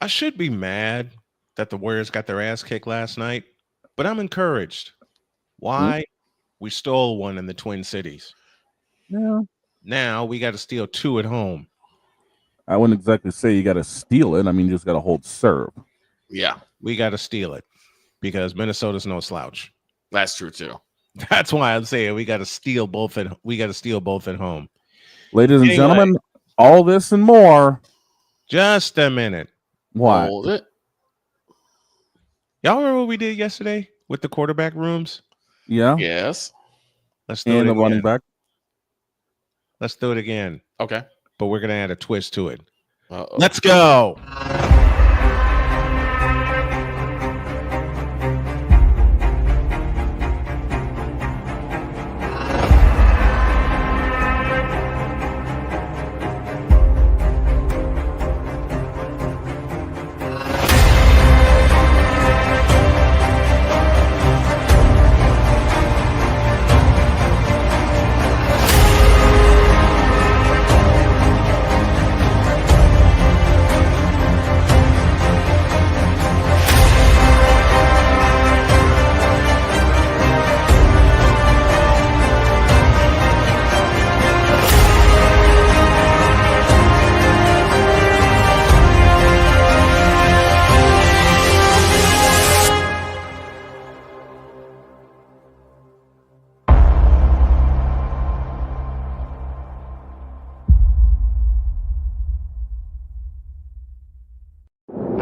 I should be mad that the Warriors got their ass kicked last night, but I'm encouraged. Why? We stole one in the Twin Cities. Yeah. Now we got to steal 2 at home. I wouldn't exactly say you got to steal it. I mean, you just got to hold serve. Yeah, we got to steal it because Minnesota's no slouch. That's true too. That's why I'm saying we got to steal both at home. Ladies and gentlemen, all this and more. Just a minute. What? Hold it. Y'all remember what we did yesterday with the quarterback rooms? Yeah. Yes. Let's do it And the again. running back. Let's do it again. Okay. But we're gonna add a twist to it. Uh-oh. Let's go.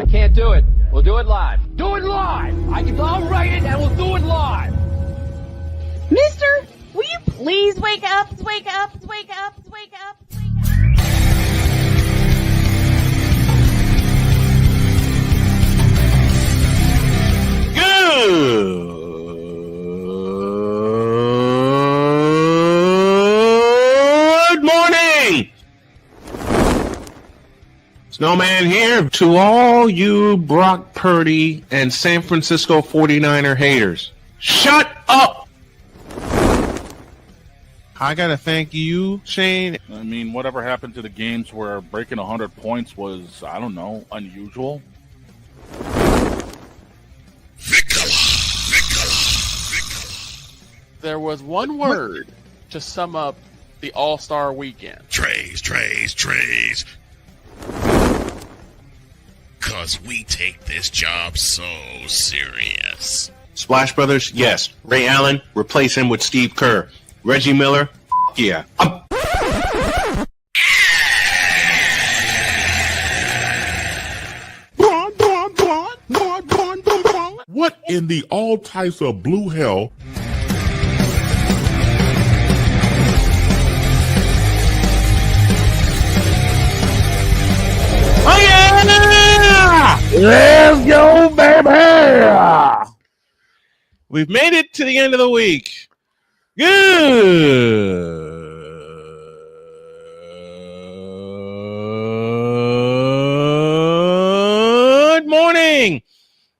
Can't do it. We'll do it live. Do it live! I'll write it and we'll do it live! Mister, will you please wake up? Wake up, wake up, wake up, wake up. Good morning! Snowman here to all you Brock Purdy and San Francisco 49er haters. Shut up! I gotta thank you, Shane. I mean, whatever happened to the games where breaking 100 points was, I don't know, unusual? There was one word to sum up the All-Star weekend. Trays. Cause we take this job so serious. Splash Brothers, yes. Ray Allen, replace him with Steve Kerr. Reggie Miller, yeah. What in the all types of blue hell? Oh yeah! Let's go, baby! We've made it to the end of the week. Good morning.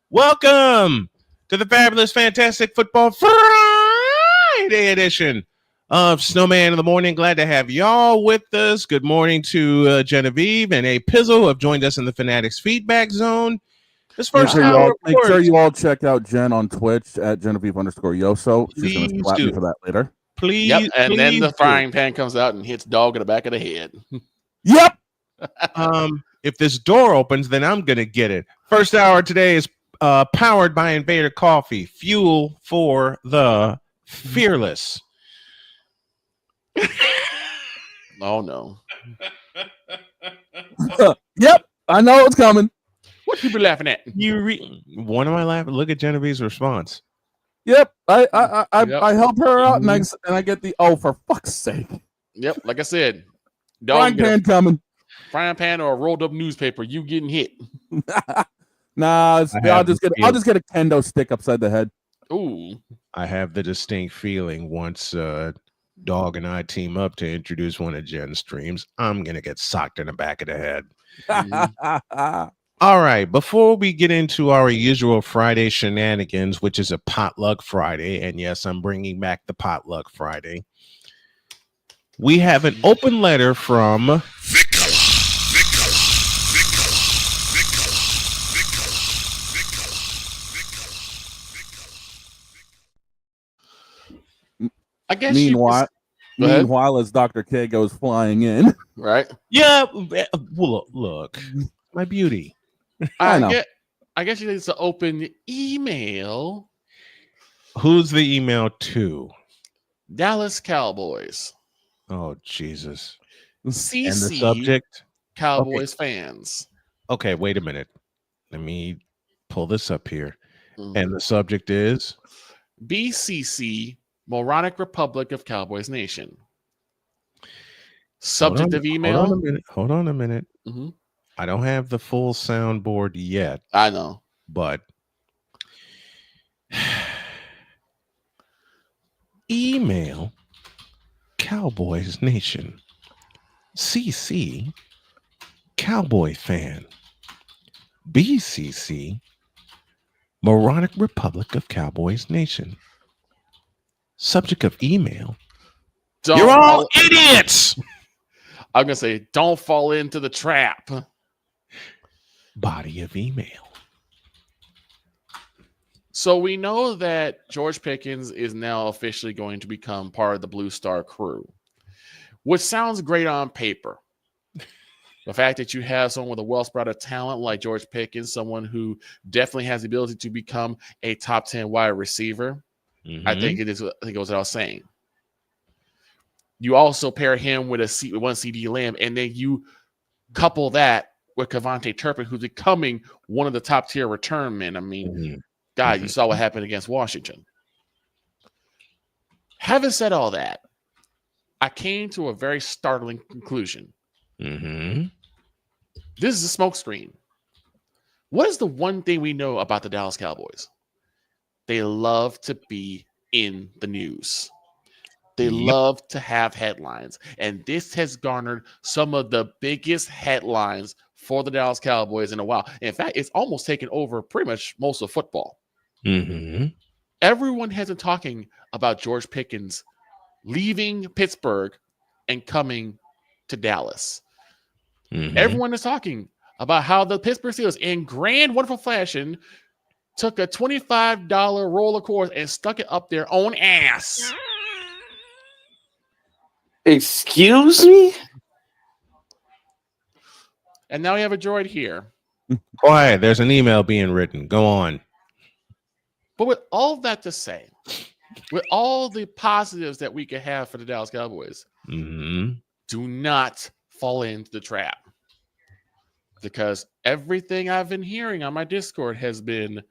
Welcome to the fabulous, fantastic football Friday edition of Snowman in the Morning. Glad to have y'all with us. Good morning to Genevieve and A Pizzle who have joined us in the Fanatics feedback zone. This first make sure you all check out Jen on Twitch at Genevieve_Yoso. She's going to slap me for that later. Please. Yep, and then the frying pan comes out and hits dog in the back of the head. Yep. If this door opens, then I'm going to get it. First hour today is powered by Invader Coffee. Fuel for the fearless. Oh, no. Yep. I know it's coming. What you be laughing at? One of my laughing. Look at Genevieve's response. Yep. I help her out and I get the for fuck's sake. Yep, like I said, frying pan coming. Frying pan or a rolled up newspaper, you getting hit. I'll just get a kendo stick upside the head. Ooh. I have the distinct feeling once Dog and I team up to introduce one of Jen's streams, I'm gonna get socked in the back of the head. All right, before we get into our usual Friday shenanigans, which is a potluck Friday, and yes, I'm bringing back the potluck Friday, we have an open letter from I guess Meanwhile, as Dr. K goes flying in. Right? Yeah. Well, look, my beauty. I know. I guess you need to open the email. Who's the email to? Dallas Cowboys. Oh, Jesus. CC And the subject? Cowboys fans. Okay, wait a minute. Let me pull this up here. And the subject is? BCC, Moronic Republic of Cowboys Nation. Subject of email. Hold on a minute. I don't have the full soundboard yet. I know. But email Cowboys Nation. CC Cowboy fan. BCC Moronic Republic of Cowboys Nation. Subject of email. You're all idiots. I'm going to say, don't fall into the trap. Body of email. So we know that George Pickens is now officially going to become part of the Blue Star crew, which sounds great on paper. The fact that you have someone with a well-spread of talent like George Pickens, someone who definitely has the ability to become a top 10 wide receiver, I think it goes without saying. You also pair him with one CD Lamb, and then you couple that with Kevontae Turpin, who's becoming one of the top-tier return men. I mean, God, you saw what happened against Washington. Having said all that, I came to a very startling conclusion. This is a smokescreen. What is the one thing we know about the Dallas Cowboys? They love to be in the news. They love to have headlines. And this has garnered some of the biggest headlines for the Dallas Cowboys in a while. In fact, it's almost taken over pretty much most of football. Everyone has been talking about George Pickens leaving Pittsburgh and coming to Dallas. Everyone is talking about how the Pittsburgh Steelers, in grand, wonderful fashion, took a $25 roll of course and stuck it up their own ass. Excuse me? And now we have a droid here. Quiet. There's an email being written. Go on. But with all that to say, with all the positives that we could have for the Dallas Cowboys, do not fall into the trap. Because everything I've been hearing on my Discord has been,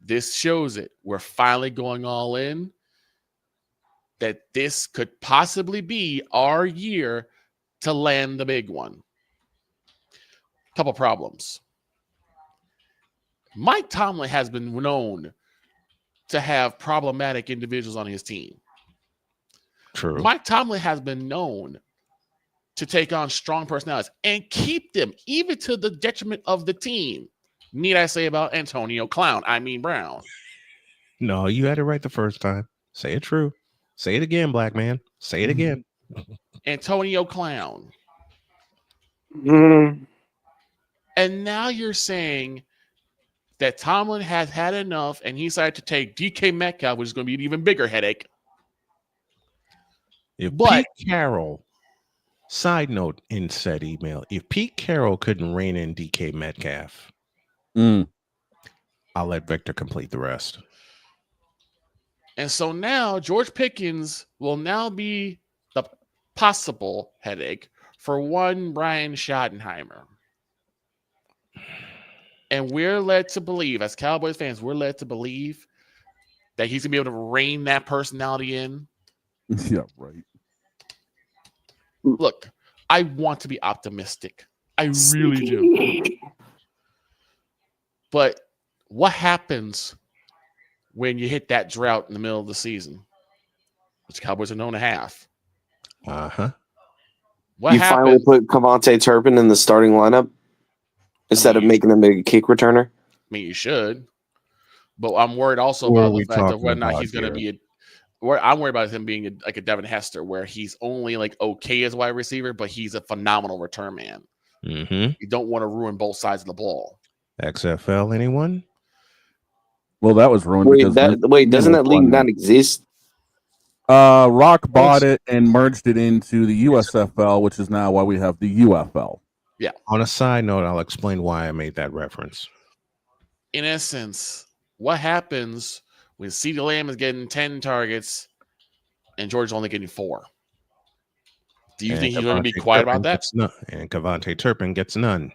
this shows it. We're finally going all in. That this could possibly be our year to land the big one. Couple problems. Mike Tomlin has been known to have problematic individuals on his team. True. Mike Tomlin has been known to take on strong personalities and keep them even to the detriment of the team. Need I say about Antonio Brown? No, you had it right the first time. Say it true. Say it again, black man. Say it again. Antonio Clown. And now you're saying that Tomlin has had enough and he decided to take DK Metcalf, which is going to be an even bigger headache. Pete Carroll, side note in said email, if Pete Carroll couldn't rein in DK Metcalf, I'll let Victor complete the rest. And so now George Pickens will now be the possible headache for one Brian Schottenheimer. And we're led to believe, as Cowboys fans, we're led to believe that he's going to be able to rein that personality in. Yeah, right. Look, I want to be optimistic. I really do. But what happens when you hit that drought in the middle of the season, which Cowboys are known to have? What you happens? Finally put Kevontae Turpin in the starting lineup instead of making him a kick returner? I mean, you should. But I'm worried also about the fact of whether or not he's going to be I'm worried about him being like a Devin Hester, where he's only like okay as wide receiver, but he's a phenomenal return man. You don't want to ruin both sides of the ball. XFL, anyone? Well, that was ruined. Wait, doesn't that league not exist? Rock bought it and merged it into the USFL, which is now why we have the UFL. Yeah. On a side note, I'll explain why I made that reference. In essence, what happens when CeeDee Lamb is getting 10 targets and George's only getting 4? Do you think he's going to be quiet about that? And Kevontae Turpin gets none.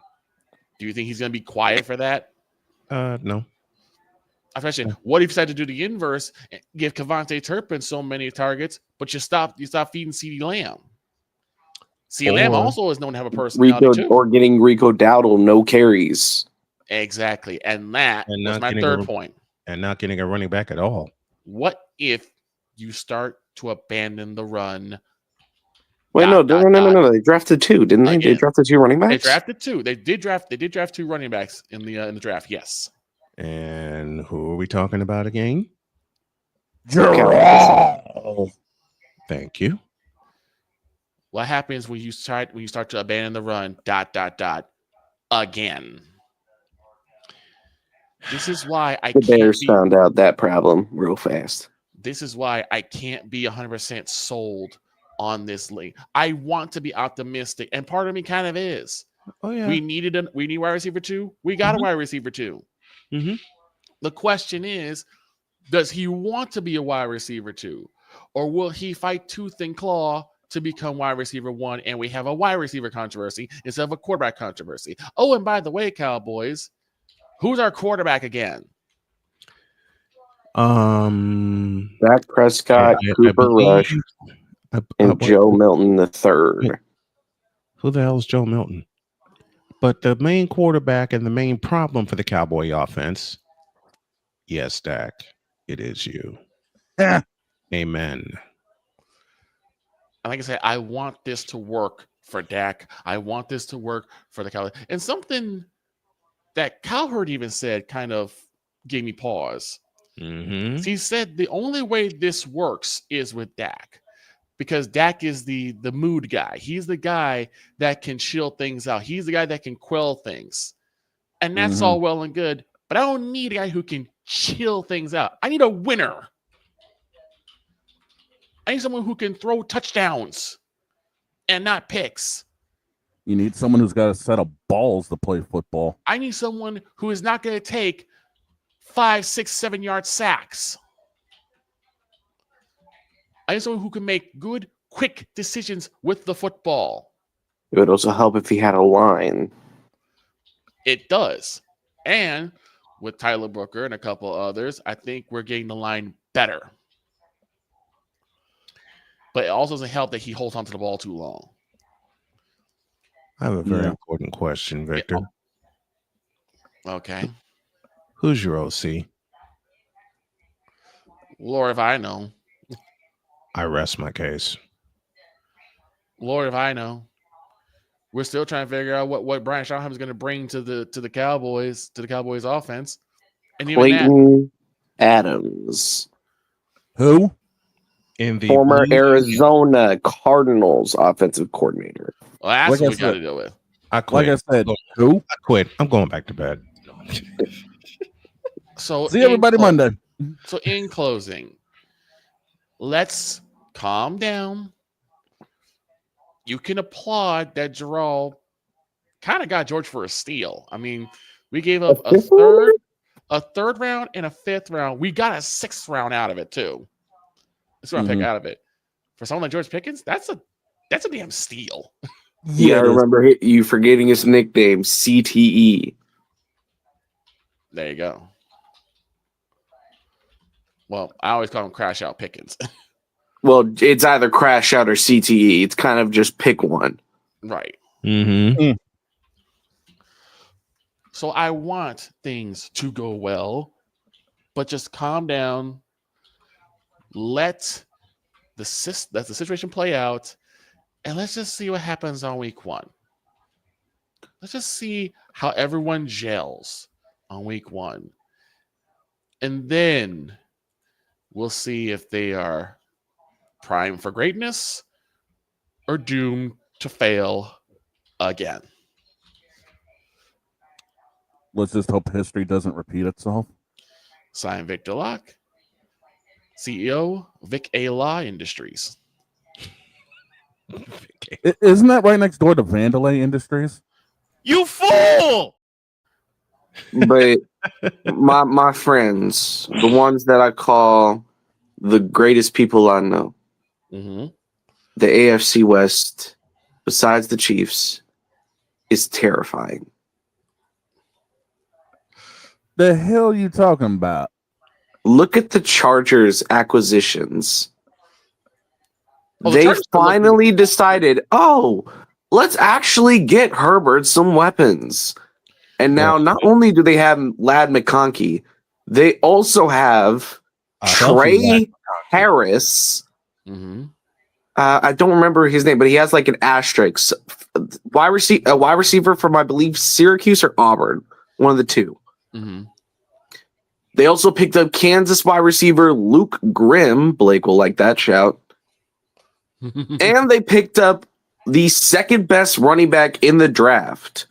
Do you think he's going to be quiet for that? No. Especially, what if you decide to do the inverse and give Kevontae Turpin so many targets, but you stop feeding CeeDee Lamb? CeeDee Lamb also is known to have a personality too. Or getting Rico Dowdle no carries. Exactly. And that was my third point. And not getting a running back at all. What if you start to abandon the run? Wait, no. They drafted 2, didn't they? They drafted 2 running backs? They drafted 2. They did draft 2 running backs in the draft, yes. And who are we talking about again? Gerald. Thank you. What happens when you start to abandon the run? ... Again. This is why the Bears found out that problem real fast. This is why I can't be 100% sold on this league. I want to be optimistic, and part of me kind of is. Oh yeah. We need wide receiver 2. We got a wide receiver 2. Mm-hmm. The question is, does he want to be a wide receiver 2, or will he fight tooth and claw to become wide receiver 1, and we have a wide receiver controversy instead of a quarterback controversy? Oh, and by the way, Cowboys, who's our quarterback again? Dak Prescott, Cooper Rush, and Joe Milton III. Who the hell is Joe Milton? But the main quarterback and the main problem for the Cowboy offense, yes, Dak, it is you. Yeah. Amen. And like I said, I want this to work for Dak. I want this to work for the Cowboys. And something that Cowherd even said kind of gave me pause. Mm-hmm. He said the only way this works is with Dak, because Dak is the mood guy. He's the guy that can chill things out. He's the guy that can quell things. And that's all well and good, but I don't need a guy who can chill things out. I need a winner. I need someone who can throw touchdowns and not picks. You need someone who's got a set of balls to play football. I need someone who is not going to take 5, 6, 7 yard sacks. I need someone who can make good, quick decisions with the football. It would also help if he had a line. It does. And with Tyler Booker and a couple others, I think we're getting the line better. But it also doesn't help that he holds onto the ball too long. I have a very important question, Victor. Yeah. Okay. Who's your OC? Lord, if I know. I rest my case. Lord, if I know. We're still trying to figure out what Brian Schottenheimer is going to bring to the Cowboys, offense. And even Clayton Adams. Who? In the former Arizona Cardinals offensive coordinator. Well, that's what we got to deal with. I quit. Like I said, who? I quit. I'm going back to bed. So see everybody Monday. So in closing, let's calm down. You can applaud that Jarrell kind of got George for a steal. I mean, we gave up a third round and a 5th round. We got a 6th round out of it too. That's what I pick out of it. For someone like George Pickens, that's a damn steal. Yeah, I remember you forgetting his nickname, CTE. There you go. Well, I always call him Crash Out Pickens. Well, it's either Crash Out or CTE. It's kind of just pick one. Right. Mm-hmm. So I want things to go well, but just calm down. Let the situation play out, and let's just see what happens on week 1. Let's just see how everyone gels on week 1. And then we'll see if they are primed for greatness or doomed to fail again. Let's just hope history doesn't repeat itself. Sign Victor Locke. CEO, Vic A. Industries. Isn't that right next door to Vandalay Industries? You fool! But my friends, the ones that I call the greatest people I know, Mm-hmm. the AFC West, besides the Chiefs, is terrifying. The hell you talking about? Look at the Chargers acquisitions. Oh, the They Chargers are looking- finally decided, let's actually get Herbert some weapons. And now not only do they have Lad McConkey, they also have Trey Harris. Mm-hmm. I don't remember his name, but he has like an asterisk. Wide receiver from, I believe, Syracuse or Auburn. One of the two. Mm-hmm. They also picked up Kansas wide receiver Luke Grimm. Blake will like that shout. And they picked up the second best running back in the draft,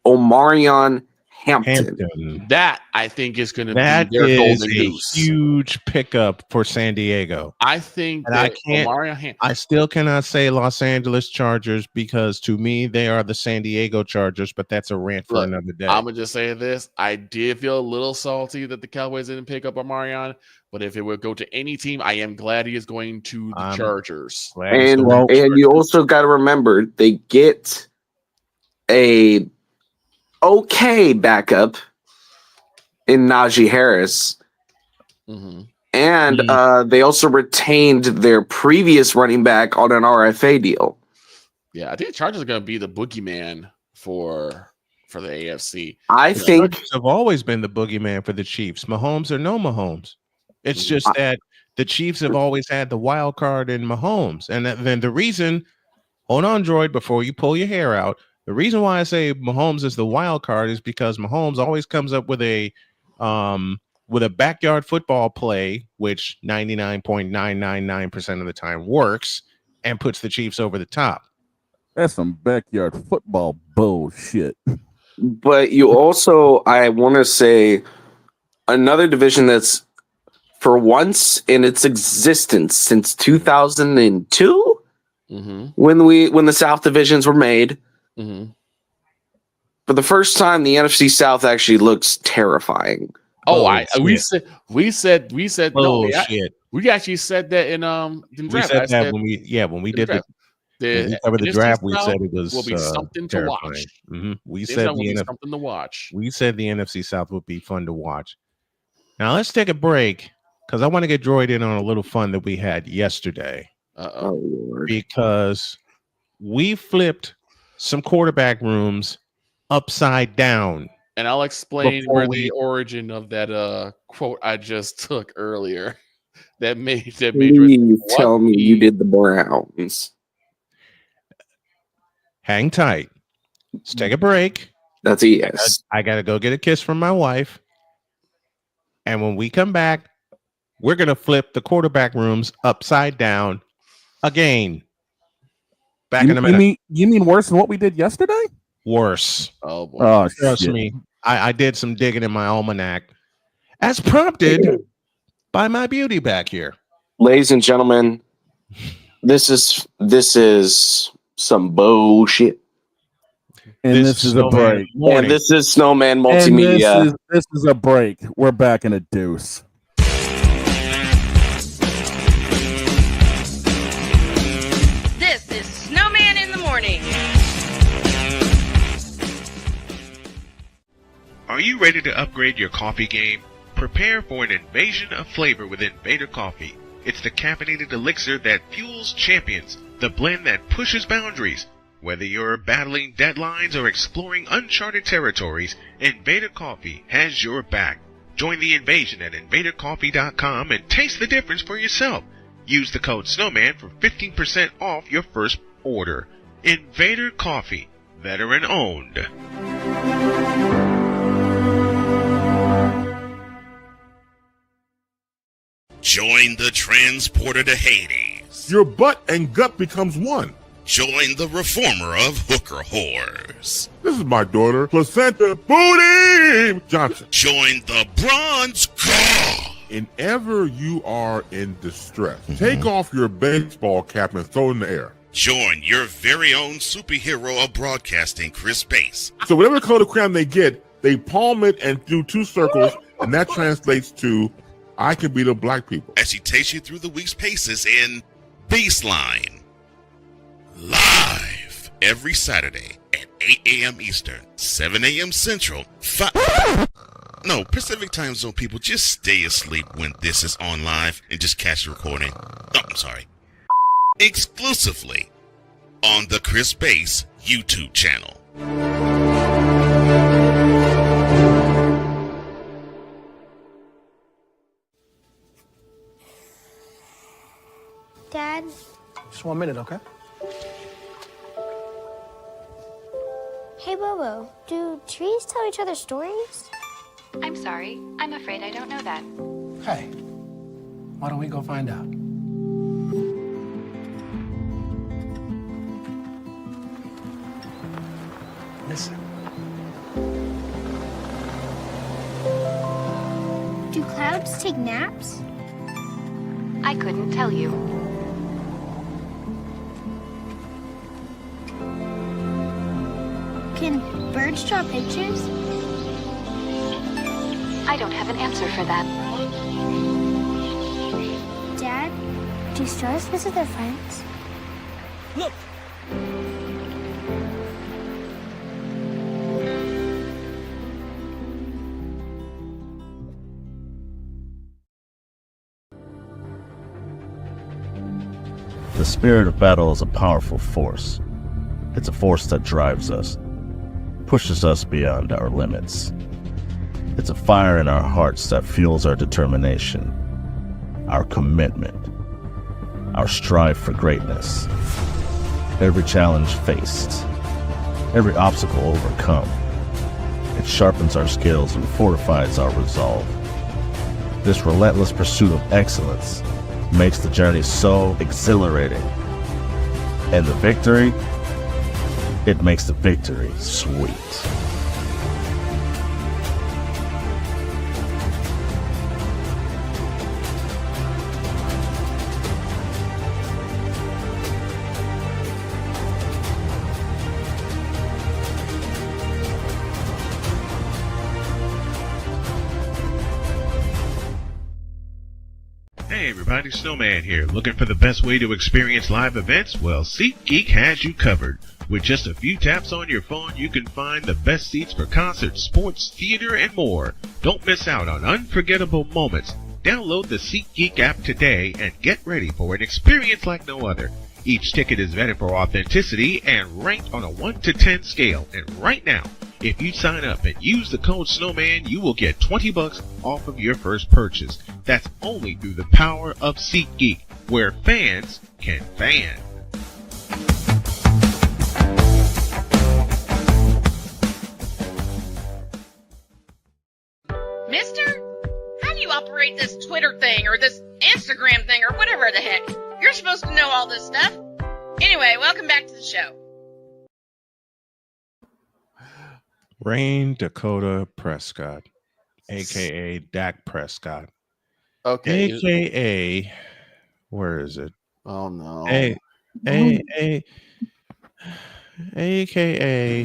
Omarion Hampton. That I think is going to be That their is golden a goose. huge pickup for San Diego. I think And that I still cannot say Los Angeles Chargers because to me they are the San Diego Chargers, but that's a rant for another day. I'm gonna just say this: I did feel a little salty that the Cowboys didn't pick up Omarion, but if it would go to any team, I am glad he is going to the Chargers. And you also got to remember they get a okay backup in Najee Harris. Mm-hmm. And they also retained their previous running back on an RFA deal. Yeah, I think the Chargers are going to be the boogeyman for the AFC. I think Chargers have always been the boogeyman for the Chiefs. Mahomes or no Mahomes. It's just that the Chiefs have always had the wild card in Mahomes. And then the reason, hold on, Droid, before you pull your hair out, the reason why I say Mahomes is the wild card is because Mahomes always comes up with a backyard football play, which 99.999% of the time works, and puts the Chiefs over the top. That's some backyard football bullshit. But you also, I want to say, another division that's for once in its existence since 2002, when the South divisions were made. Mm-hmm. For the first time, the NFC South actually looks terrifying. We said no. Shit. We actually said that in We draft. said that when we did the draft. We said it was will be something to terrifying. watch. Mm-hmm. We This said will be something to watch. We said the NFC South would be fun to watch. Now let's take a break because I want to get Droid in on a little fun that we had yesterday. Oh Lord! Because we flipped some quarterback rooms upside down. And I'll explain where the origin of that quote I just took earlier. That made Please tell me you did the Browns. Hang tight. Let's take a break. That's a yes. I gotta go get a kiss from my wife. And when we come back, we're gonna flip the quarterback rooms upside down again. Back in a minute. You mean worse than what we did yesterday? Worse. Oh boy. Oh, trust shit. me. I did some digging in my almanac, as prompted by my beauty back here. Ladies and gentlemen, this is some bullshit. And this is a break. And this is Snowman Multimedia. And this is a break. We're back in a deuce. This is Snowman in the Morning. Are you ready to upgrade your coffee game? Prepare for an invasion of flavor with Invader Coffee. It's the caffeinated elixir that fuels champions, the blend that pushes boundaries. Whether you're battling deadlines or exploring uncharted territories, Invader Coffee has your back. Join the invasion at invadercoffee.com and taste the difference for yourself. Use the code SNOWMAN for 15% off your first order. Invader Coffee, veteran owned. Join the transporter to Hades. Your butt and gut becomes one. Join the reformer of hooker whores. This is my daughter, Placenta Booty Johnson. Join the bronze god whenever you are in distress, take off your baseball cap and throw it in the air. Join your very own superhero of broadcasting, Chris Bass. So whatever color crayon they get, they palm it and do 2 circles, and that translates to, I can beat up black people. As he takes you through the week's paces in Baseline. Live every Saturday at 8 a.m. Eastern, 7 a.m. Central, Pacific Time Zone people, just stay asleep when this is on live and just catch the recording. Oh, I'm sorry. Exclusively on the Chris Bass YouTube channel. Dad? Just 1 minute, okay? Hey, Bobo, do trees tell each other stories? I'm sorry. I'm afraid I don't know that. Hey, why don't we go find out? Listen. Do clouds take naps? I couldn't tell you. Can birds draw pictures? I don't have an answer for that. Dad, do stars visit their friends? Look! The spirit of battle is a powerful force. It's a force that drives us, pushes us beyond our limits. It's a fire in our hearts that fuels our determination, our commitment, our strive for greatness. Every challenge faced, every obstacle overcome, it sharpens our skills and fortifies our resolve. This relentless pursuit of excellence makes the journey so exhilarating. And the victory, it makes the victory sweet. Hey everybody, Snowman here. Looking for the best way to experience live events? Well, SeatGeek has you covered. With just a few taps on your phone, you can find the best seats for concerts, sports, theater, and more. Don't miss out on unforgettable moments. Download the SeatGeek app today and get ready for an experience like no other. Each ticket is vetted for authenticity and ranked on a 1 to 10 scale. And right now, if you sign up and use the code SNOWMAN, you will get $20 off of your first purchase. That's only through the power of SeatGeek, where fans can fan. Mister, how do you operate this Twitter thing or this Instagram thing or whatever the heck? You're supposed to know all this stuff. Anyway, welcome back to the show. Rain Dakota Prescott, a.k.a. Dak Prescott. Okay. A.k.a. Where is it? Oh, no. A.k.a.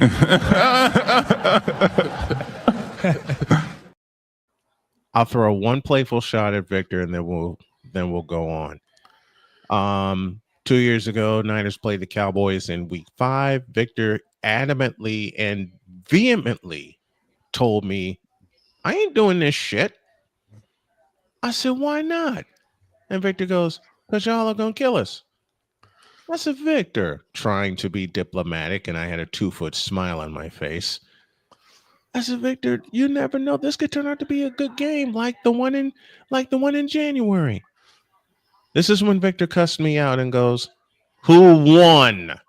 I'll throw one playful shot at Victor, and then we'll go on. 2 years ago, Niners played the Cowboys in Week 5. Victor adamantly and vehemently told me, I ain't doing this shit. I said, why not? And Victor goes, because y'all are going to kill us. I said, Victor, trying to be diplomatic, and I had a 2-foot smile on my face. I said, Victor, you never know. This could turn out to be a good game like the one in January. This is when Victor cussed me out and goes, who won?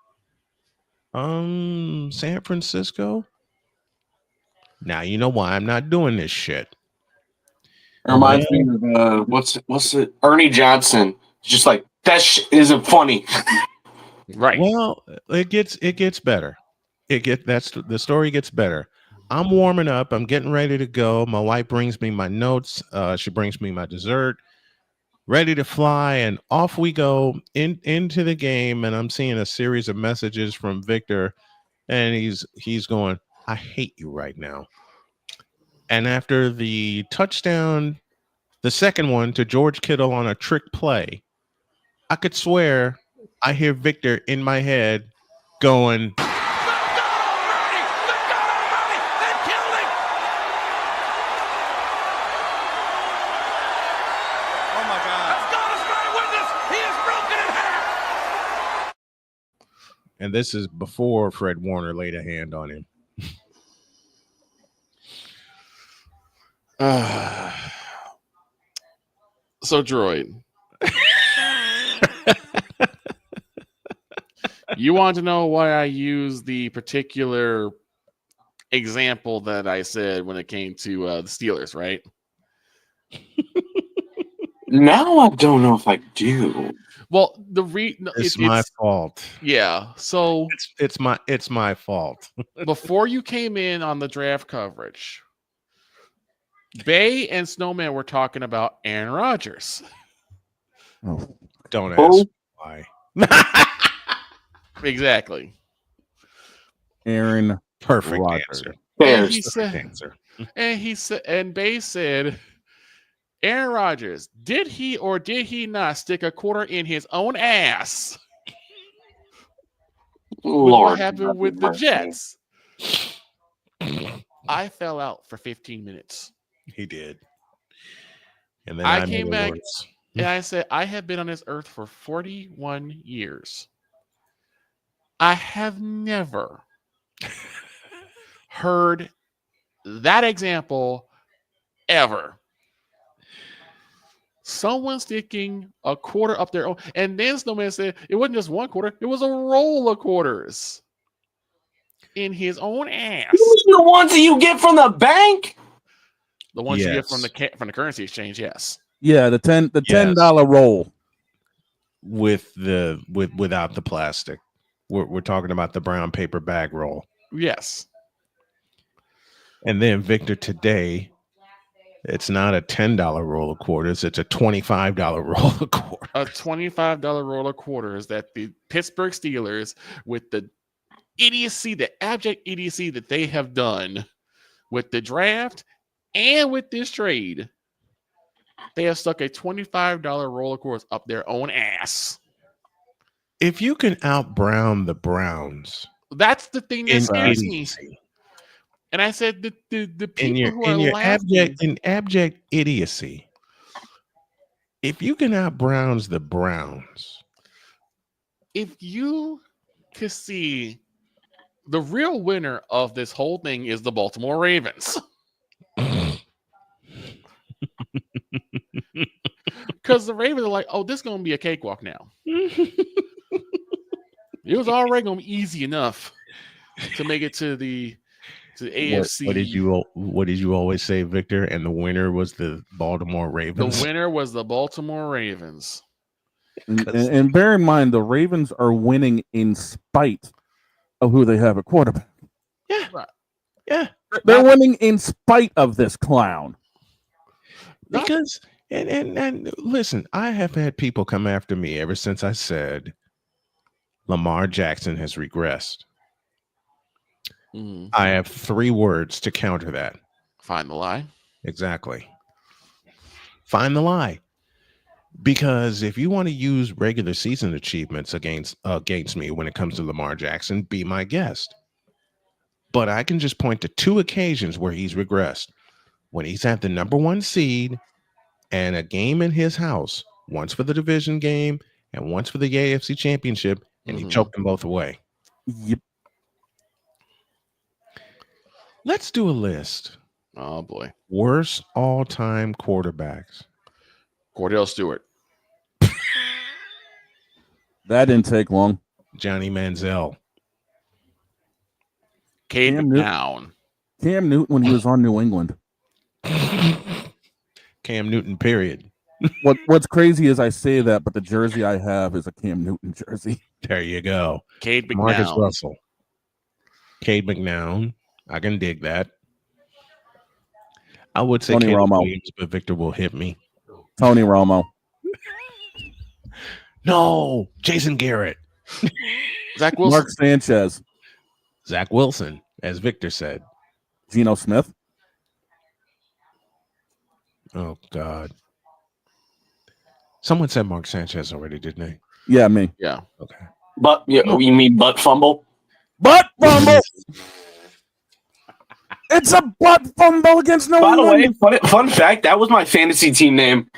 San Francisco? Now you know why I'm not doing this shit. It reminds me of what's it? Ernie Johnson. Just like that isn't funny. Right. Well, it gets better. The story gets better. I'm warming up. I'm getting ready to go. My wife brings me my notes. She brings me my dessert. Ready to fly, and off we go into the game. And I'm seeing a series of messages from Victor, and he's going, "I hate you right now." And after the touchdown, the second one to George Kittle on a trick play, I could swear I hear Victor in my head going, and this is before Fred Warner laid a hand on him. So, Droid, you want to know why I use the particular example that I said when it came to the Steelers, right? Now I don't know if I do. Well, it's my fault. Yeah, so it's my fault. Before you came in on the draft coverage, Bay and Snowman were talking about Aaron Rodgers. Oh, don't ask why. Exactly. Aaron, perfect Rodgers. answer. And Bay said, Aaron Rodgers, did he or did he not stick a quarter in his own ass? Lord, what happened with the Jets? I fell out for 15 minutes. He did. And then I came back and I said, I have been on this earth for 41 years. I have never heard that example ever. Someone sticking a quarter up their own. And then Snowman said it wasn't just one quarter, it was a roll of quarters in his own ass. The ones that you get from the bank? The ones you get from the currency exchange, yes. Yeah, the $10 roll. Without the plastic. We're talking about the brown paper bag roll. Yes. And then Victor, today, it's not a $10 roll of quarters, it's a $25 roll of quarters. A $25 roll of quarters that the Pittsburgh Steelers, with the idiocy, the abject idiocy that they have done with the draft and with this trade, they have stuck a $25 roll of quarters up their own ass. If you can out-brown the Browns, that's the thing that scares me. And I said the people who are laughing in abject idiocy, if you can out-browns the Browns, if you could see the real winner of this whole thing is the Baltimore Ravens. Because the Ravens are like, oh, this is going to be a cakewalk now. It was already going to be easy enough to make it to the AFC. What did you always say, Victor? And the winner was the Baltimore Ravens. The winner was the Baltimore Ravens. And bear in mind, the Ravens are winning in spite of who they have at quarterback. Yeah. Right. Yeah. They're winning in spite of this clown. Because and listen, I have had people come after me ever since I said Lamar Jackson has regressed. I have 3 words to counter that. Find the lie. Exactly. Find the lie. Because if you want to use regular season achievements against me when it comes to Lamar Jackson, be my guest. But I can just point to 2 occasions where he's regressed. When he's at the number 1 seed and a game in his house, once for the division game and once for the AFC championship, and he choked them both away. Yep. Let's do a list. Oh, boy. Worst all-time quarterbacks. Cordell Stewart. That didn't take long. Johnny Manziel. Cade McNown. Cam Newton when he was on New England. Cam Newton, period. What's crazy is I say that, but the jersey I have is a Cam Newton jersey. There you go. Cade McNown. Marcus Russell. Cade McNown. I can dig that. I would say Tony Kenny Romo. Williams, but Victor will hit me. Tony Romo. Tony will hit me. Tony Romo. No, Jason Garrett. Zach Wilson. Mark Sanchez. Zach Wilson, as Victor said. Geno Smith. Oh, God. Someone said Mark Sanchez already, didn't they? Yeah, me. Yeah. Okay. But you mean butt fumble? Butt fumble. It's a butt fumble against New By the England. way, fun fact, that was my fantasy team name.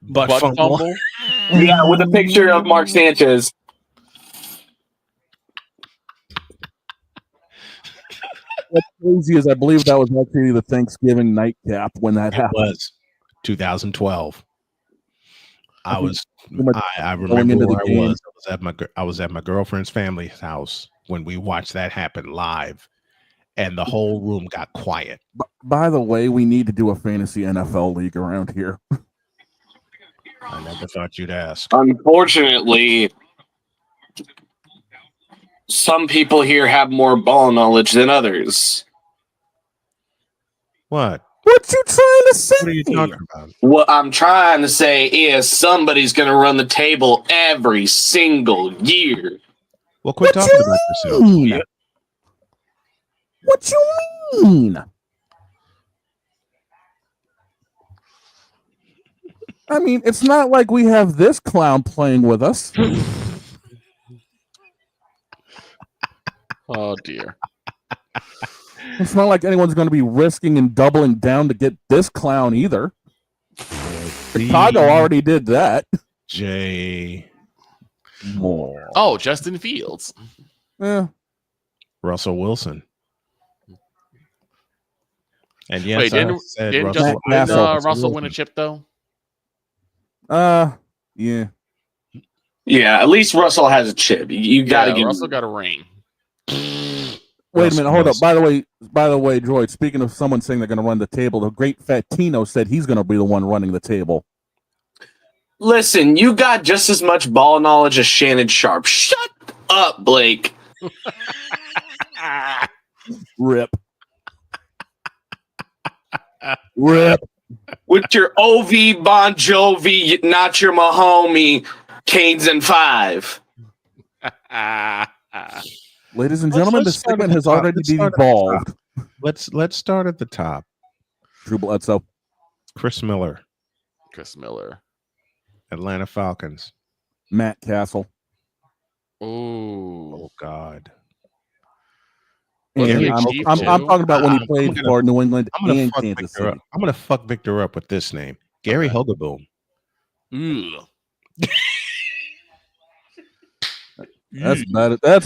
Butt fumble. Yeah, with a picture of Mark Sanchez. What's crazy is I believe that was actually the Thanksgiving nightcap when that happened. Was 2012. I remember going into the where game. I was at my girlfriend's family's house when we watched that happen live, and the whole room got quiet. By the way, we need to do a fantasy NFL league around here. I never thought you'd ask. Unfortunately, some people here have more ball knowledge than others. What? What you trying to say? What are you talking about? What I'm trying to say is somebody's going to run the table every single year. Well, quit talking about yourself. What you mean? I mean, it's not like we have this clown playing with us. Oh, dear. It's not like anyone's going to be risking and doubling down to get this clown either. Chicago already did that. Jay. More. Oh, Justin Fields. Yeah. Russell Wilson. And yes, Wait, didn't Russell win a chip, though? Yeah. Yeah, at least Russell has a chip. You got to get Russell got a ring. Wait a minute, hold up. By the way, Droid, speaking of someone saying they're going to run the table, the great Fat Tino said he's going to be the one running the table. Listen, you got just as much ball knowledge as Shannon Sharp. Shut up, Blake. Rip. Rip. With your OV Bon Jovi, not your Mahomie, Canes and 5. Ladies and gentlemen, the segment has already devolved. Let's start at the top. Drew Bledsoe. Chris Miller. Atlanta Falcons. Matt Castle. Oh God. And I'm talking about when he played for New England and Kansas City. I'm going to fuck Victor up with this name. Gary Hogaboom. That's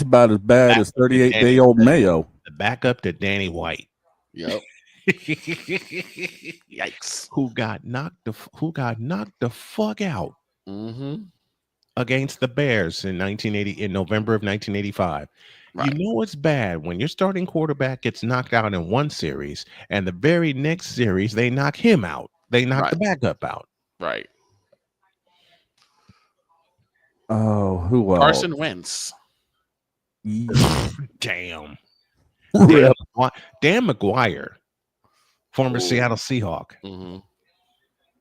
about as bad as 38-day-old Mayo. The backup to Danny White. Yep. Yikes! Who got knocked the fuck out against the Bears in November of 1985. Right. You know it's bad when your starting quarterback gets knocked out in one series, and the very next series they knock him out. They knock the backup out. Right. Oh, who else? Carson Wentz. Damn. Yeah. Dan McGuire, former Seattle Seahawk.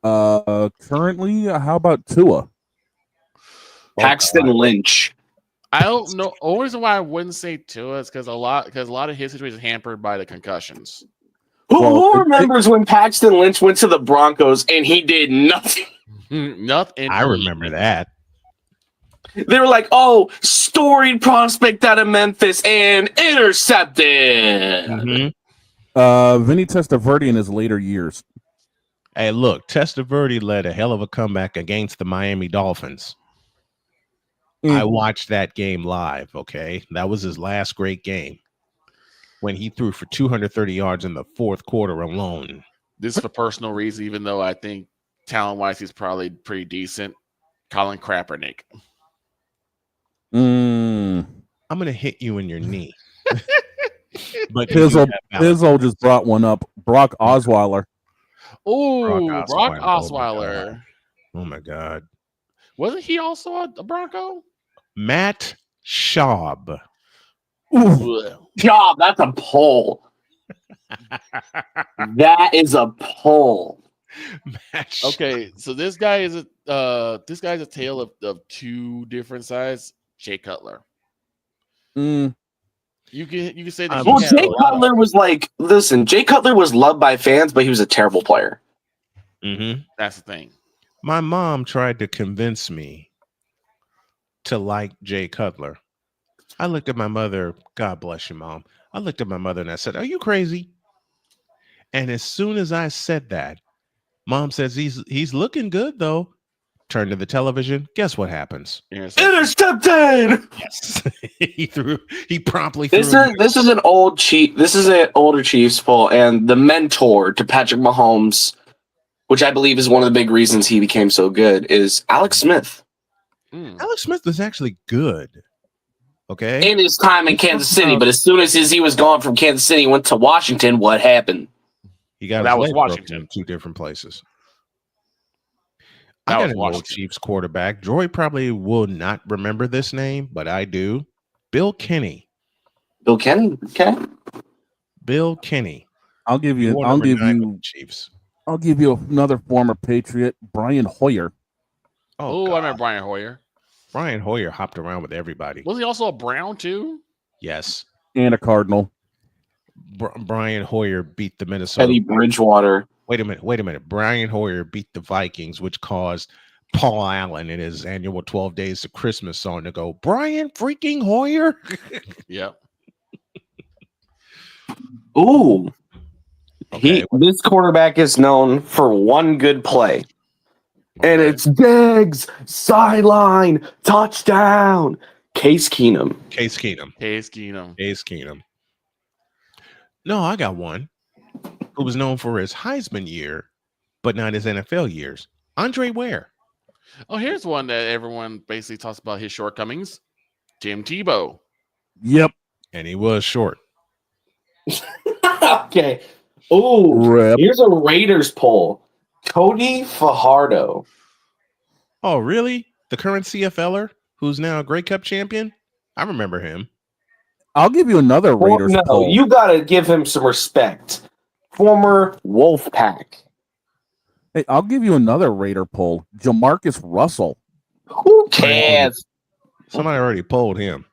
Currently, how about Tua? Paxton Lynch. I don't know. The only reason why I wouldn't say Tua is because a lot of his situation is hampered by the concussions. Who remembers when Paxton Lynch went to the Broncos and he did nothing? Nothing. I remember that. They were like, "Oh, storied prospect out of Memphis and intercepted." Vinny Testaverde in his later years. Hey, look, Testaverde led a hell of a comeback against the Miami Dolphins. I watched that game live. Okay, that was his last great game when he threw for 230 yards in the fourth quarter alone. This is for personal reasons, even though I think talent-wise he's probably pretty decent. Colin Kaepernick. I'm gonna hit you in your knee. But Pizzo just brought one up. Brock Osweiler. Oh, Brock Osweiler. Oh my God. Wasn't he also a Bronco? Matt Schaub. Schaub, that's a poll. That is a pull. Match. Okay, so this guy's a tale of two different sides. Jay Cutler. Mm, You can say that. Well, Jay Cutler was like, listen, Jay Cutler was loved by fans, but he was a terrible player. Mm-hmm. That's the thing. My mom tried to convince me to like Jay Cutler. I looked at my mother. God bless you, Mom. I looked at my mother and I said, "Are you crazy?" And as soon as I said that, Mom says he's looking good though. Turn to the television. Guess what happens? Intercepted. Yes, he promptly This threw. is an old Chief. This is an older Chiefs poll, and the mentor to Patrick Mahomes, which I believe is one of the big reasons he became so good, is Alex Smith. Alex Smith was actually good. Okay. In his time in Kansas City, but as soon as he was gone from Kansas City, went to Washington. What happened? He got That his was leg broken Washington. in two different places. That I got was an old Washington. Chiefs quarterback. Joy probably will not remember this name, but I do. Bill Kenny. Bill Kenny. Okay. Bill Kenny. I'll give He you. wore I'll number give 9 with you. the Chiefs. I'll give you another former Patriot, Brian Hoyer. Oh, I remember Brian Hoyer. Brian Hoyer hopped around with everybody. Was he also a Brown too? Yes. And a Cardinal. Brian Hoyer beat the Minnesota. Teddy Bridgewater. Wait a minute. Brian Hoyer beat the Vikings, which caused Paul Allen in his annual 12 Days to Christmas song to go, Brian freaking Hoyer. Yep. Ooh. Okay. This quarterback is known for one good play. And it's Diggs, sideline, touchdown. Case Keenum. Case Keenum. Case Keenum. Case Keenum. No, I got one who was known for his Heisman year, but not his NFL years. Andre Ware. Oh, here's one that everyone basically talks about his shortcomings. Tim Tebow. Yep. And he was short. Okay. Ooh. Here's a Raiders poll. Cody Fajardo. Oh, really? The current CFLer who's now a Grey Cup champion? I remember him. I'll give you another Raiders No, poll. you got to give him some respect. Former Wolfpack. Hey, I'll give you another Raider poll. Jamarcus Russell. Who cares? Somebody already polled him.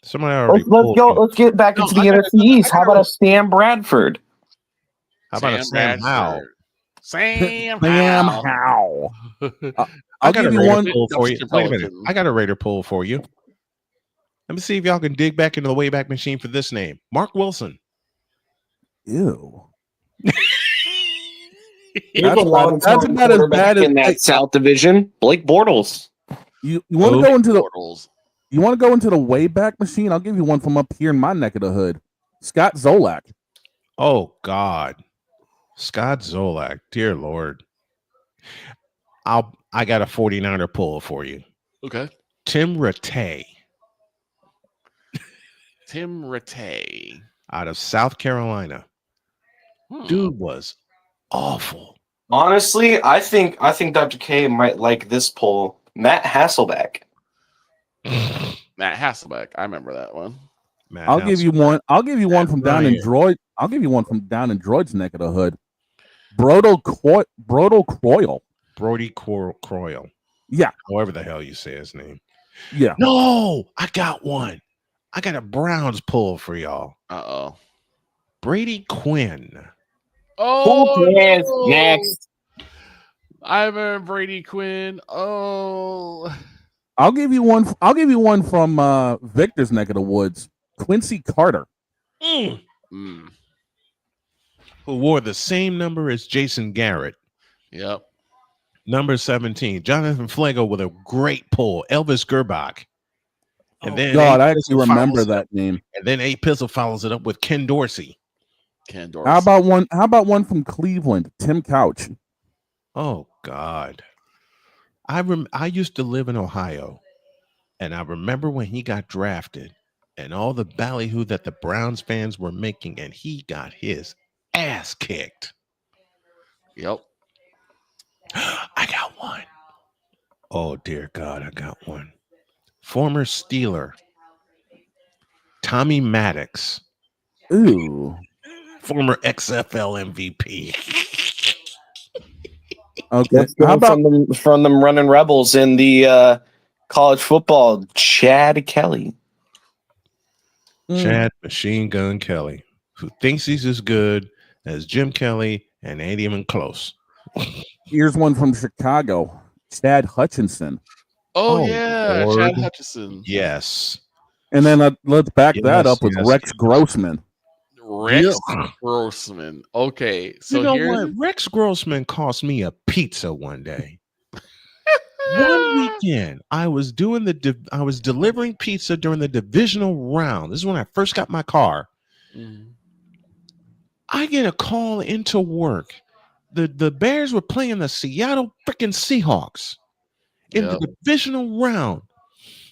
Somebody Let's already polled him. Let's get back into the NFC East. How about a Sam Bradford? How about a Sam Howell? Sam Howell. I got a give you Raider one poll for you. Wait a minute. I got a Raider poll for you. Let me see if y'all can dig back into the Wayback Machine for this name. Mark Wilson. Ew. That's about as bad as in that South Division. Blake Bortles. You want to go into the You want to go into the Wayback Machine? I'll give you one from up here in my neck of the hood. Scott Zolak. Oh God. Scott Zolak. Dear Lord. I got a 49er pull for you. Okay. Tim Rattay. Tim Rattay. Out of South Carolina. Dude was awful. Honestly, I think Dr. K might like this poll. Matt Hasselbeck. Matt Hasselbeck. I remember that one. I'll give you one. I'll give you one from down in Droid. I'll give you one from down in Droid's neck of the hood. Brodel Croyle. Brody Croyle. Yeah. However the hell you say his name. Yeah. No, I got one. I got a Browns pull for y'all. Uh-oh. Brady Quinn. Oh, yes. no. Next. I remember Brady Quinn. Oh. I'll give you one. I'll give you one from Victor's neck of the woods. Quincy Carter. Who wore the same number as Jason Garrett. Yep. Number 17. Jonathan Flago with a great pull. Elvis Gerbach. And then God, I actually remember that name. And then A Pizzle follows it up with Ken Dorsey. Ken Dorsey. How about one from Cleveland? Tim Couch. Oh God. I used to live in Ohio, and I remember when he got drafted and all the ballyhoo that the Browns fans were making, and he got his ass kicked. Yep. I got one. Oh dear God, I got one. Former Steeler, Tommy Maddox. Ooh. Former XFL MVP. Okay. Let's go from them running Rebels in the college football. Chad Kelly. Chad Machine Gun Kelly, who thinks he's as good as Jim Kelly and ain't even close. Here's one from Chicago. Chad Hutchinson. Oh yeah, Lord. Chad Hutchison. Yes. And then let's back that up with yes, Rex Grossman. Rex Grossman. Okay, so you know here's what? Rex Grossman cost me a pizza one day. One weekend, I was delivering pizza during the divisional round. This is when I first got my car. I get a call into work. The Bears were playing the Seattle freaking Seahawks in the divisional round.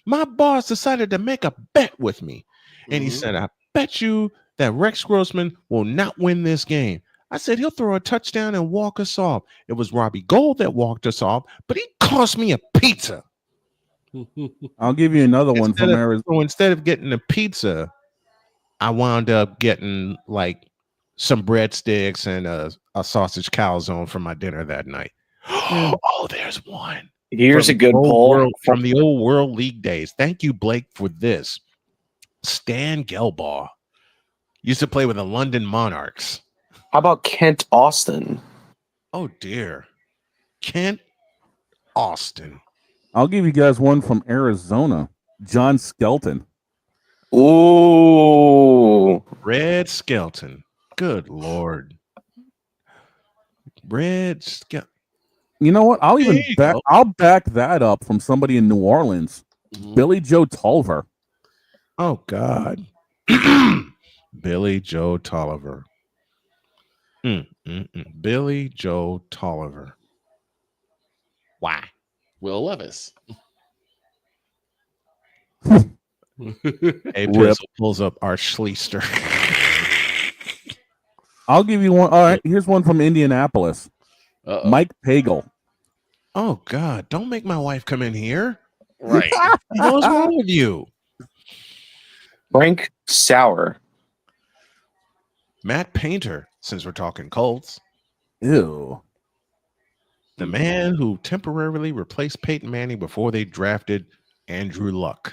My boss decided to make a bet with me. And he said, I bet you that Rex Grossman will not win this game. I said, he'll throw a touchdown and walk us off. It was Robbie Gould that walked us off, but he cost me a pizza. I'll give you another one from Arizona. So instead of getting a pizza, I wound up getting like some breadsticks and a sausage calzone for my dinner that night. Oh, there's one. Here's a good poll from the old World League days. Thank you, Blake, for this. Stan Gelbaugh used to play with the London Monarchs. How about Kent Austin? Oh, dear. Kent Austin. I'll give you guys one from Arizona. John Skelton. Ooh. Red Skelton. Good Lord. Red Skelton. You know what? I'll back that up from somebody in New Orleans. Billy Joe Tolliver. Oh God. Billy Joe Tolliver. Billy Joe Tolliver. Why? Will Levis. Hey, Pizzle pulls up our Schleister. I'll give you one. All right, here's one from Indianapolis. Mike Pagel. Oh God! Don't make my wife come in here. Right. What's wrong with you? Frank Sauer. Matt Painter, since we're talking Colts. Ew. The man who temporarily replaced Peyton Manning before they drafted Andrew Luck.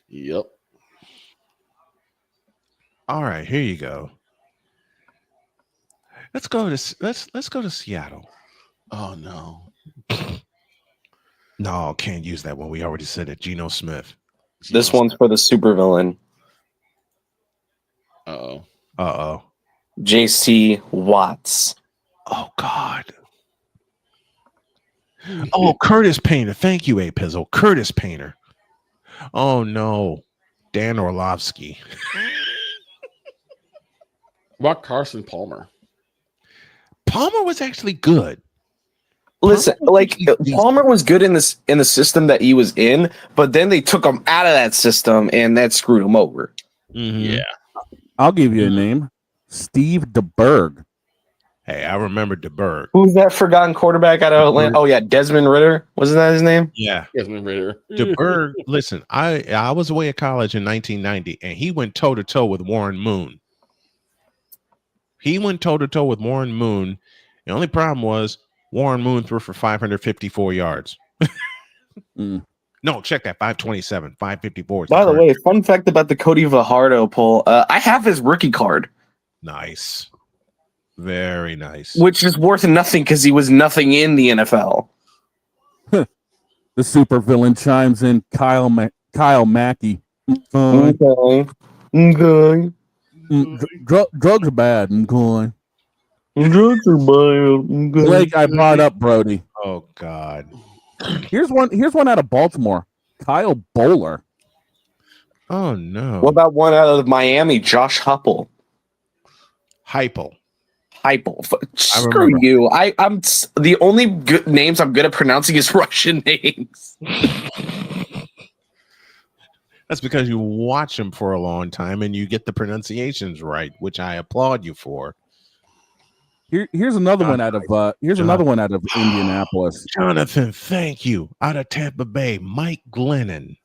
Yep. All right, here you go. Let's go to Seattle. Oh no. No, can't use that one. We already said it. Geno Smith. This one's for the supervillain. Uh-oh. JC Watts. Oh God. Oh, Curtis Painter. Thank you, A Pizzle. Curtis Painter. Oh no. Dan Orlovsky. What about Carson Palmer? Palmer was actually good. Listen, like Palmer was good in the system that he was in, but then they took him out of that system and that screwed him over. Yeah. I'll give you a name. Steve DeBerg. Hey, I remember DeBerg. Who's that forgotten quarterback out of Atlanta? Oh yeah, Desmond Ritter. Wasn't that his name? Yeah. Desmond Ritter. DeBerg, listen, I was away at college in 1990, and he went toe-to-toe with Warren Moon. The only problem was Warren Moon threw for 554 yards. No, check that. 527, 554. By the way, fun fact about the Cody Fajardo poll. I have his rookie card. Nice. Very nice. Which is worth nothing because he was nothing in the NFL. The supervillain chimes in. Kyle Mackey. Okay. Drugs are bad. Okay. Drugs are bad. Blake, I brought up Brody. Oh God. Here's one out of Baltimore. Kyle Bowler. Oh no. What about one out of Miami? Josh Heupel. Heupel. Screw you. I'm the only good names I'm good at pronouncing is Russian names. That's because you watch them for a long time and you get the pronunciations right, which I applaud you for. Here's another one out of Indianapolis. Jonathan, thank you. Out of Tampa Bay, Mike Glennon.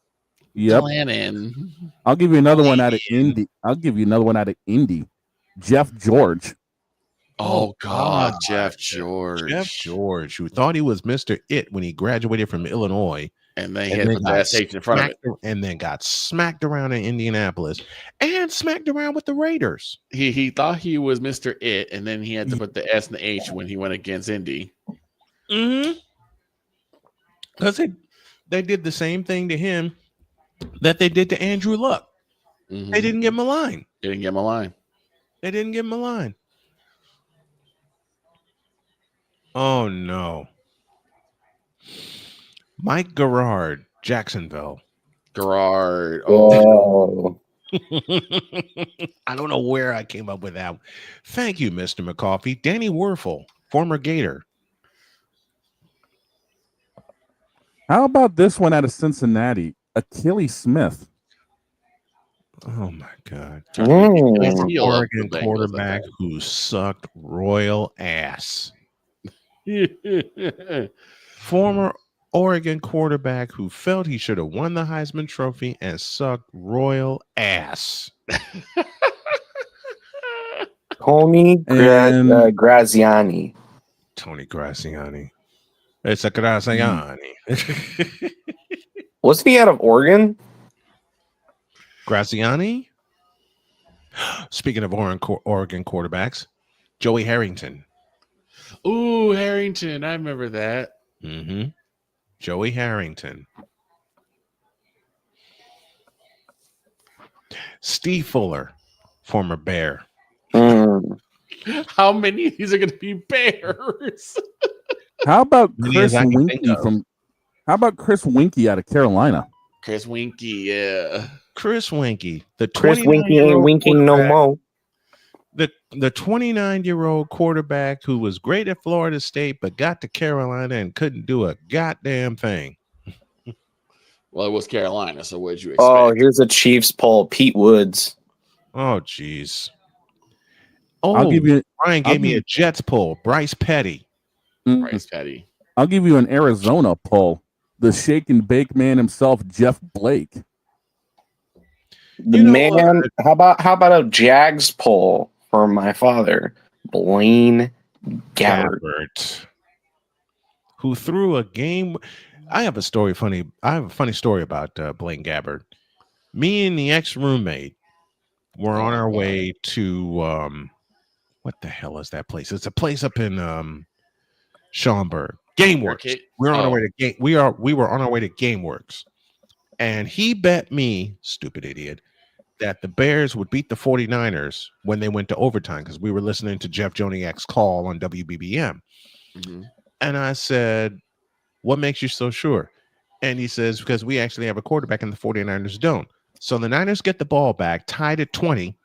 Yep. Planning. I'll give you another one out of Indy. Jeff George. Oh God, Jeff George. Jeff George, who thought he was Mr. It when he graduated from Illinois. And then he had to put that safety in front of it. And then got smacked around in Indianapolis and smacked around with the Raiders. He thought he was Mr. It, and then he had to put the S and the H when he went against Indy. Mm-hmm. Because they did the same thing to him that they did to Andrew Luck. Mm-hmm. They didn't give him a line. They didn't give him a line. Oh, no. Mike Garrard, Jacksonville. Garrard. Oh. I don't know where I came up with that. Thank you, Mr. McCoffey. Danny Werfel, former Gator. How about this one out of Cincinnati? Achilles Smith. Oh, my God. Former Oregon quarterback who sucked royal ass. Former Oregon quarterback who felt he should have won the Heisman Trophy and sucked royal ass. Tony Graziani. Tony Graziani. It's a Graziani. Wasn't he out of Oregon? Graziani? Speaking of Oregon quarterbacks, Joey Harrington. Ooh, Harrington. I remember that. Mm-hmm. Joey Harrington. Steve Fuller, former Bear. How many of these are going to be Bears? How about Chris Winkie out of Carolina? Chris Winkie, yeah. Chris Winkie. Chris Winkie ain't winking no more. The 29-year-old quarterback who was great at Florida State but got to Carolina and couldn't do a goddamn thing. Well, it was Carolina, so what did you expect? Oh, here's a Chiefs poll. Pete Woods. Oh, jeez. Oh, Ryan gave me a Jets poll. Bryce Petty. Bryce Petty. I'll give you an Arizona poll. The shake and bake man himself, Jeff Blake. How about a Jags poll for my father, Blaine Gabbert, who threw a game. I have a funny story about Blaine Gabbert. Me and the ex-roommate were on our way to what the hell is that place? It's a place up in Schaumburg. GameWorks. We're on our way to we were on our way to GameWorks. And he bet me, stupid idiot, that the Bears would beat the 49ers when they went to overtime because we were listening to Jeff Joniak's call on WBBM. Mm-hmm. And I said, what makes you so sure? And he says, because we actually have a quarterback and the 49ers don't. So the Niners get the ball back, tied at 20.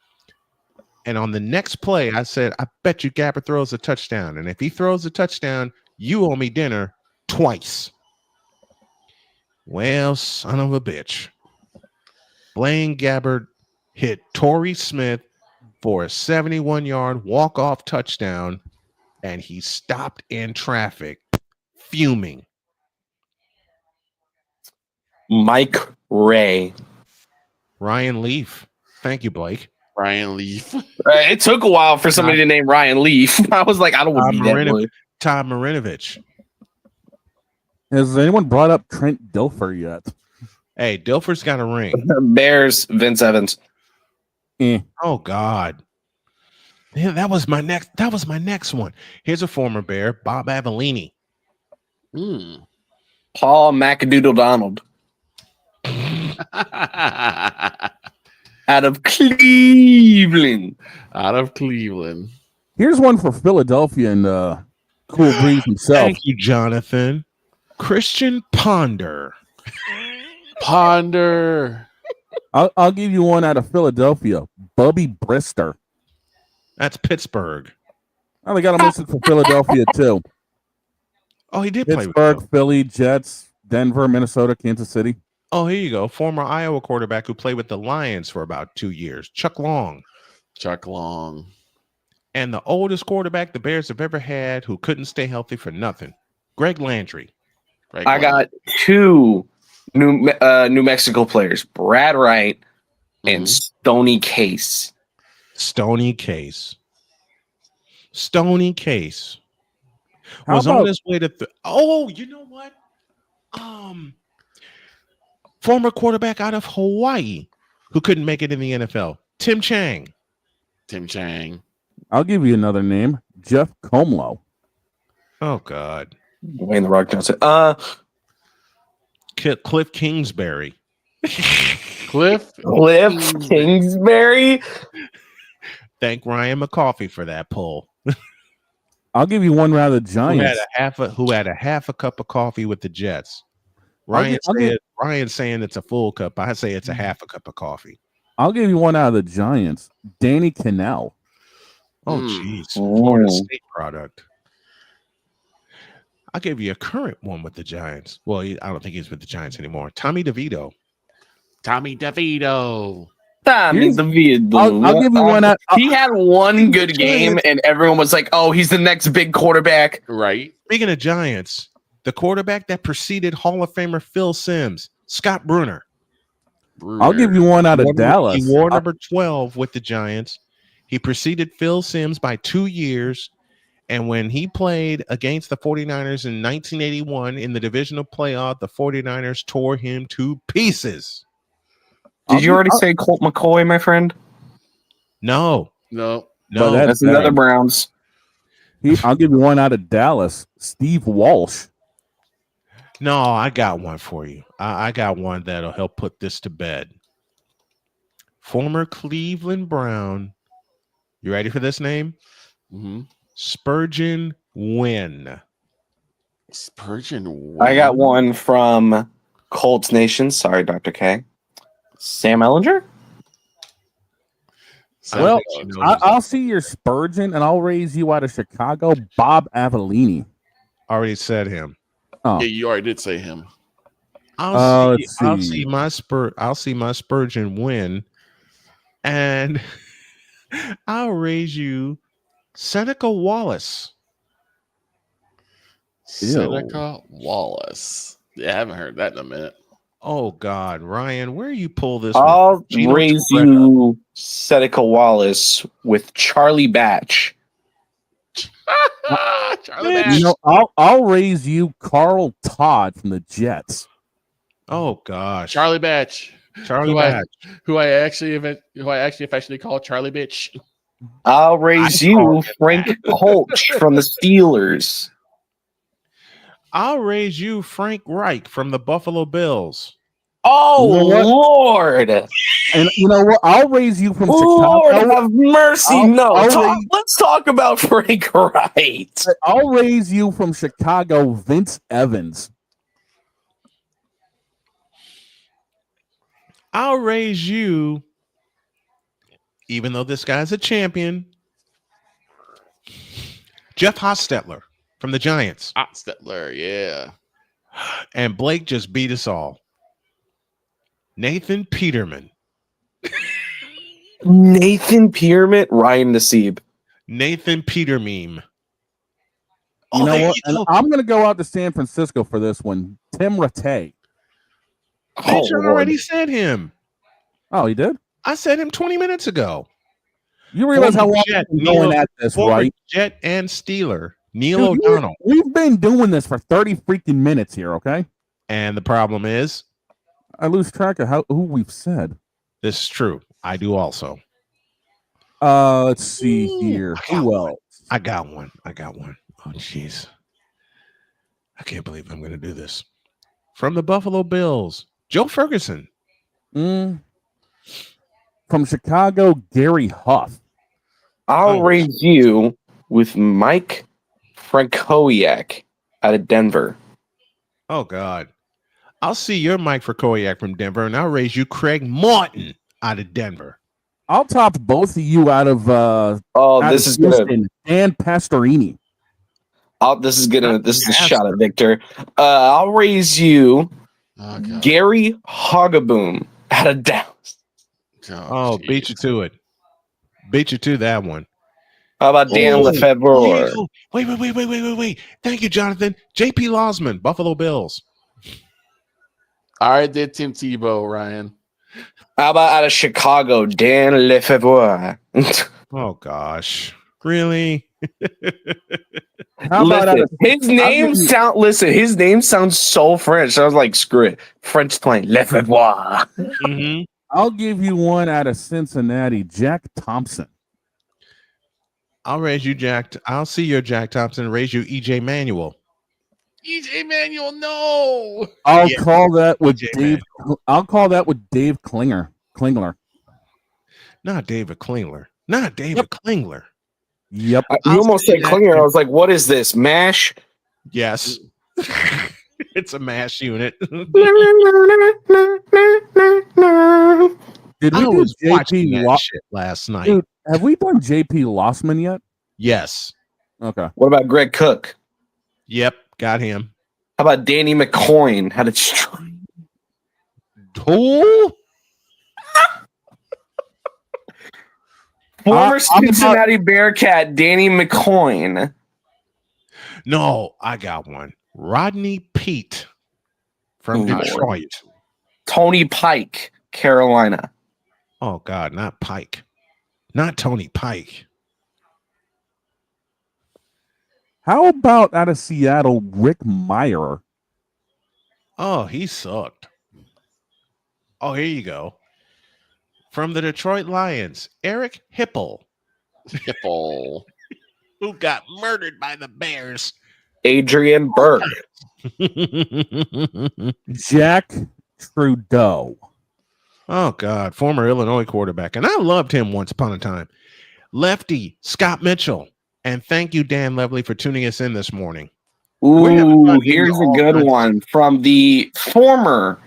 And on the next play, I said, I bet you Gabbert throws a touchdown. And if he throws a touchdown, you owe me dinner twice. Well, son of a bitch. Blaine Gabbert hit Torrey Smith for a 71-yard walk-off touchdown, and he stopped in traffic, fuming. Mike Ray. Ryan Leaf. Thank you, Blake. Ryan Leaf. It took a while for somebody to name Ryan Leaf. I was like, I don't want to be that boy. Tom Marinovich. Has anyone brought up Trent Dilfer yet? Hey, Dilfer's got a ring. Bears, Vince Evans. Oh God. Yeah, that was my next one. Here's a former Bear, Bob Avellini. Paul McAdoodle Donald. Out of Cleveland. Here's one for Philadelphia and Cool Breeze himself. Thank you, Jonathan. Christian Ponder. I'll give you one out of Philadelphia. Bubby Brister. That's Pittsburgh. Oh, they got him listed for Philadelphia too. Oh, he did play with Pittsburgh, Philly, Jets, Denver, Minnesota, Kansas City. Oh, here you go. Former Iowa quarterback who played with the Lions for about 2 years. Chuck Long. And the oldest quarterback the Bears have ever had who couldn't stay healthy for nothing. Greg Landry. I got two New Mexico players, Brad Wright and Stoney Case. Stoney Case. Stoney Case How was about- on his way to. Oh, you know what? Former quarterback out of Hawaii who couldn't make it in the NFL, Tim Chang. Tim Chang. I'll give you another name, Jeff Comlow. Oh God. Dwayne the Rock Johnson. Cliff Kingsbury. Cliff Kingsbury. Thank Ryan McCoffey for that pull. I'll give you one round of the Giants. Who had a half a cup of coffee with the Jets. Ryan's saying it's a full cup. I say it's a half a cup of coffee. I'll give you one out of the Giants. Danny Cannell. Oh, jeez. Florida State product. I'll give you a current one with the Giants. Well, I don't think he's with the Giants anymore. Tommy DeVito. I'll give you one out. He had one good game, and everyone was like, "Oh, he's the next big quarterback." Right. Speaking of Giants, the quarterback that preceded Hall of Famer Phil Simms, Scott Brunner. I'll give you one out of Dallas. He wore number 12 with the Giants. He preceded Phil Simms by 2 years. And when he played against the 49ers in 1981 in the divisional playoff, the 49ers tore him to pieces. Did you already say Colt McCoy, my friend? No. That's another Browns. I'll give you one out of Dallas. Steve Walsh. No, I got one for you. I got one that'll help put this to bed. Former Cleveland Brown. You ready for this name? Mm-hmm. Spurgeon Wynn. Spurgeon Wynn. I got one from Colts Nation. Sorry, Dr. K. Sam Ellinger? Well, I'll see your Spurgeon, and I'll raise you out of Chicago, Bob Avellini. Already said him. Oh. Yeah, you already did say him. I'll see my Spurgeon win, and I'll raise you Seneca Wallace. Seneca Wallace. Yeah, I haven't heard that in a minute. Oh God, Ryan, where you pull this? I'll raise you Seneca Wallace with Charlie Batch. Charlie Batch. You know, I'll raise you Carl Todd from the Jets. Oh gosh, Charlie Batch. Charlie Batch. Who I actually affectionately call Charlie Bitch. I'll raise you Frank Holch from the Steelers. I'll raise you Frank Reich from the Buffalo Bills. Oh, Lord. And you know what? I'll raise you from Lord Chicago. have mercy. Let's talk about Frank Wright. I'll raise you from Chicago, Vince Evans. I'll raise you, even though this guy's a champion, Jeff Hostetler from the Giants. Hostetler, yeah. And Blake just beat us all. Nathan Peterman. Nathan Peterman, Ryan Nassib. Nathan Petermeme. You know what? And I'm going to go out to San Francisco for this one. Tim Rattay. I already said him. Oh, he did? I said him 20 minutes ago. You realize how long we've been going at this, right? Jet and Steeler, Neil O'Donnell. We've been doing this for 30 freaking minutes here, okay? And the problem is? I lose track of who we've said. This is true. I do also. Let's see here. Who else? I got one. Oh, jeez. I can't believe I'm going to do this. From the Buffalo Bills, Joe Ferguson. From Chicago, Gary Huff. I'll raise you with Mike Frankowiak out of Denver. Oh, God. I'll see your Mike Frankowiak from Denver, and I'll raise you Craig Martin out of Denver. I'll top both of you out of this is Houston, Dan Pastorini. This is a shot at Victor. I'll raise you Gary Hoggaboom out of Dallas. Oh, beat you to it. Beat you to that one. How about Dan Lefebvre? Wait. Thank you, Jonathan. J.P. Losman, Buffalo Bills. All right, did Tim Tebow, Ryan. How about out of Chicago, Dan Lefebvre? Oh gosh, really? How about out of, his name sounds so French. I was like, screw it. French playing Lefebvre. Mm-hmm. I'll give you one out of Cincinnati, Jack Thompson. I'll raise you Jack. I'll see your Jack Thompson. Raise you EJ Manuel. EJ Manuel, no. I'll call that with Dave. I'll call that with Dave Klingler. Not David Klingler. Not David Klingler. Yep. You almost said Klinger. I was like, what is this? MASH? Yes. It's a MASH unit. Did we I do was watching JP that shit last night. Dude, have we done JP Lossman yet? Yes. Okay. What about Greg Cook? Yep. Got him. How about Danny McCoy? How did Who? Former Cincinnati Bearcat Danny McCoy. No, I got one. Rodney Pete from Detroit. Tony Pike, Carolina. Oh God, not Pike. Not Tony Pike. How about out of Seattle, Rick Meyer? Oh, he sucked. Oh, here you go. From the Detroit Lions, Eric Hipple. Who got murdered by the Bears. Adrian Burke. Jack Trudeau. Oh, God. Former Illinois quarterback. And I loved him once upon a time. Lefty, Scott Mitchell. And thank you, Dan Lovely, for tuning us in this morning. Ooh, here's a good one from the former